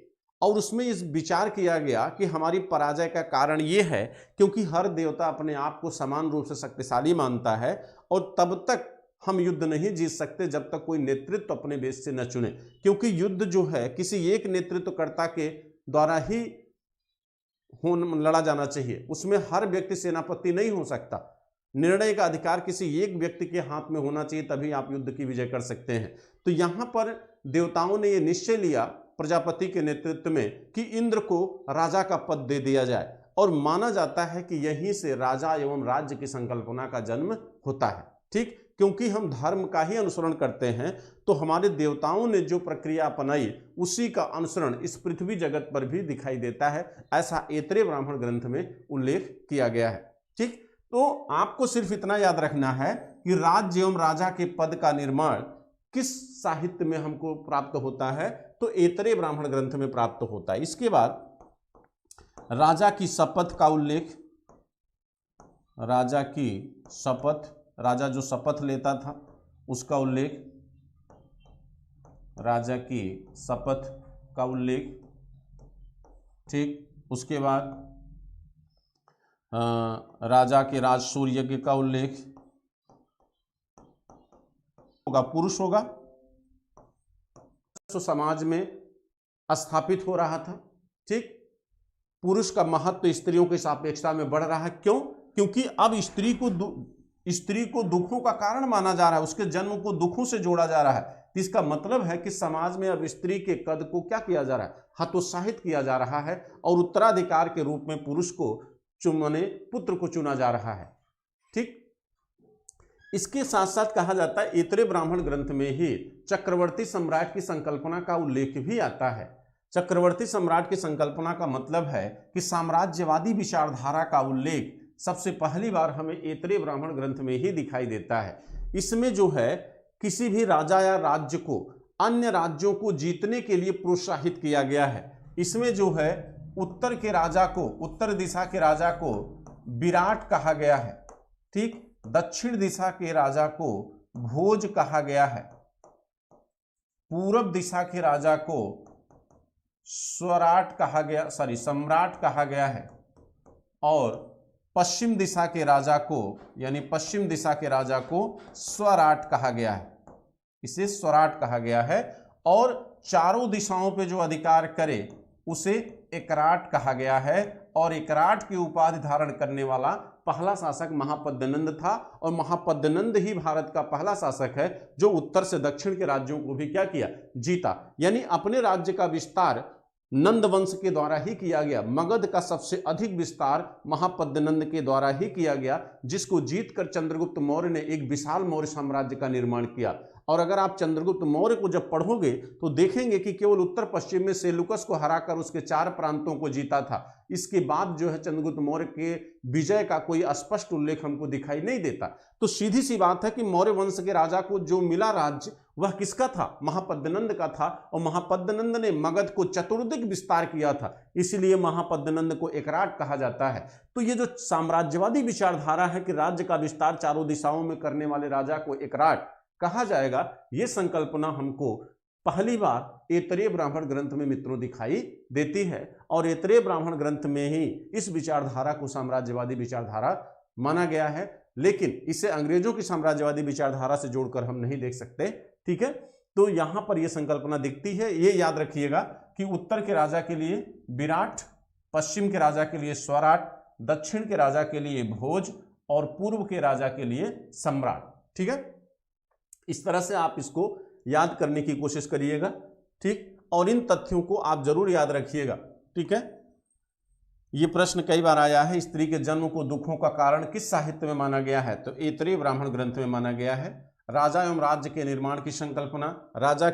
और उसमें इस विचार किया गया कि हमारी पराजय का कारण ये है क्योंकि हर देवता अपने आप को समान रूप से शक्तिशाली मानता है और तब तक हम युद्ध नहीं जीत सकते जब तक कोई नेतृत्व अपने देश से न चुने, क्योंकि युद्ध जो है किसी एक नेतृत्वकर्ता के द्वारा ही लड़ा जाना चाहिए, उसमें हर व्यक्ति सेनापति नहीं हो सकता। निर्णय का अधिकार किसी एक व्यक्ति के हाथ में होना चाहिए, तभी आप युद्ध की विजय कर सकते हैं। तो यहां पर देवताओं ने यह निश्चय लिया प्रजापति के नेतृत्व में कि इंद्र को राजा का पद दे दिया जाए, और माना जाता है कि यहीं से राजा एवं राज्य की संकल्पना का जन्म होता है। ठीक, क्योंकि हम धर्म का ही अनुसरण करते हैं तो हमारे देवताओं ने जो प्रक्रिया अपनाई उसी का अनुसरण इस पृथ्वी जगत पर भी दिखाई देता है, ऐसा ऐतरेय ब्राह्मण ग्रंथ में उल्लेख किया गया है। ठीक, तो आपको सिर्फ इतना याद रखना है कि राज्य एवं राजा के पद का निर्माण किस साहित्य में हमको प्राप्त होता है, तो ऐतरेय ब्राह्मण ग्रंथ में प्राप्त होता है। इसके बाद राजा की शपथ का उल्लेख, राजा की शपथ, राजा जो शपथ लेता था उसका उल्लेख, राजा की शपथ का उल्लेख। ठीक, उसके बाद राजा के राजसूर यज्ञ का उल्लेख होगा, पुरुष होगा, तो समाज में स्थापित हो रहा था। ठीक, पुरुष का महत्व स्त्रियों की सापेक्षता में बढ़ रहा है। क्यों? क्योंकि अब स्त्री को दुखों का कारण माना जा रहा है, उसके जन्म को दुखों से जोड़ा जा रहा है। इसका मतलब है कि समाज में अब स्त्री के कद को क्या किया जा रहा है, हतोत्साहित किया जा रहा है, और उत्तराधिकार के रूप में पुरुष को पुत्र को चुना जा रहा है। ठीक, इसके साथ साथ कहा जाता है ऐतरेय ब्राह्मण ग्रंथ में ही चक्रवर्ती सम्राट की संकल्पना का उल्लेख भी आता है। चक्रवर्ती सम्राट की संकल्पना का मतलब है कि साम्राज्यवादी विचारधारा का उल्लेख सबसे पहली बार हमें ऐतरेय ब्राह्मण ग्रंथ में ही दिखाई देता है। इसमें जो है किसी भी राजा या राज्य को अन्य राज्यों को जीतने के लिए प्रोत्साहित किया गया है। इसमें जो है उत्तर के राजा को, उत्तर दिशा के राजा को विराट कहा गया है। ठीक, दक्षिण दिशा के राजा को भोज कहा गया है, पूरब दिशा के राजा को सम्राट कहा गया है, और पश्चिम दिशा के राजा को, यानी पश्चिम दिशा के राजा को स्वराट कहा गया है, इसे स्वराट कहा गया है। और चारों दिशाओं पे जो अधिकार करे उसे एकराट कहा गया है, और एकराट की उपाधि धारण करने वाला पहला शासक महापद्यनंद था, और महापद्यनंद ही भारत का पहला शासक है जो उत्तर से दक्षिण के राज्यों को भी क्या किया, जीता। यानी अपने राज्य का विस्तार नंद वंश के द्वारा ही किया गया। मगध का सबसे अधिक विस्तार महापद्यनंद के द्वारा ही किया गया, जिसको जीतकर चंद्रगुप्त मौर्य ने एक विशाल मौर्य साम्राज्य का निर्माण किया। और अगर आप चंद्रगुप्त मौर्य को जब पढ़ोगे तो देखेंगे कि केवल उत्तर पश्चिम में सेलुकस को हराकर उसके 4 प्रांतों को जीता था। इसके बाद जो है चंद्रगुप्त मौर्य के विजय का कोई स्पष्ट उल्लेख हमको दिखाई नहीं देता। तो सीधी सी बात है कि मौर्य वंश के राजा को जो मिला राज्य वह किसका था, महापद्यनंद का था, और महापद्यनंद ने मगध को चतुर्दिक विस्तार किया था, इसलिए महापद्यनंद को एकराट कहा जाता है। तो ये जो साम्राज्यवादी विचारधारा है कि राज्य का विस्तार चारों दिशाओं में करने वाले राजा को एकराट कहा जाएगा, ये संकल्पना हमको पहली बार ऐतरेय ब्राह्मण ग्रंथ में मित्रों दिखाई देती है। और ऐतरेय ब्राह्मण ग्रंथ में ही इस विचारधारा को साम्राज्यवादी विचारधारा माना गया है, लेकिन इसे अंग्रेजों की साम्राज्यवादी विचारधारा से जोड़कर हम नहीं देख सकते। ठीक है, तो यहां पर यह संकल्पना दिखती है। ये याद रखिएगा कि उत्तर के राजा के लिए विराट, पश्चिम के राजा के लिए स्वराट, दक्षिण के राजा के लिए भोज, और पूर्व के राजा के लिए सम्राट। ठीक है, इस तरह से आप इसको याद करने की कोशिश करिएगा। ठीक, और इन तथ्यों को आप जरूर याद रखिएगा। ठीक है, ये प्रश्न कई बार आया है, स्त्री के जन्म को दुखों का कारण किस साहित्य में माना गया है, तो ऐतरेय ब्राह्मण ग्रंथ में माना गया है। राजा एवं राज्य के निर्माण की संकल्पना, राजा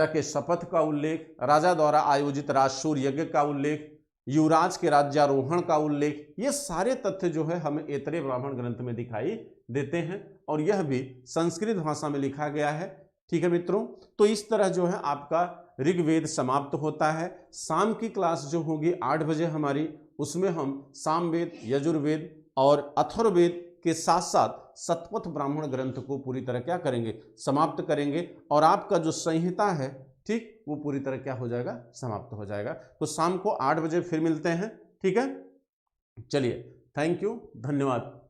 के शपथ का उल्लेख, राजा द्वारा आयोजित राजसूर यज्ञ का उल्लेख, युवराज के राज्यारोहण का उल्लेख, ये सारे तथ्य जो है हमें ऐतरेय ब्राह्मण ग्रंथ में दिखाई देते हैं, और यह भी संस्कृत भाषा में लिखा गया है। ठीक है मित्रों, तो इस तरह जो है आपका ऋग्वेद समाप्त होता है। शाम की क्लास जो होगी 8 बजे हमारी, उसमें हम सामवेद, यजुर्वेद और अथर्ववेद के साथ साथ शतपथ ब्राह्मण ग्रंथ को पूरी तरह क्या करेंगे, समाप्त करेंगे, और आपका जो संहिता है ठीक वो पूरी तरह क्या हो जाएगा, समाप्त हो जाएगा। तो शाम को 8 बजे फिर मिलते हैं। ठीक है, चलिए, थैंक यू, धन्यवाद।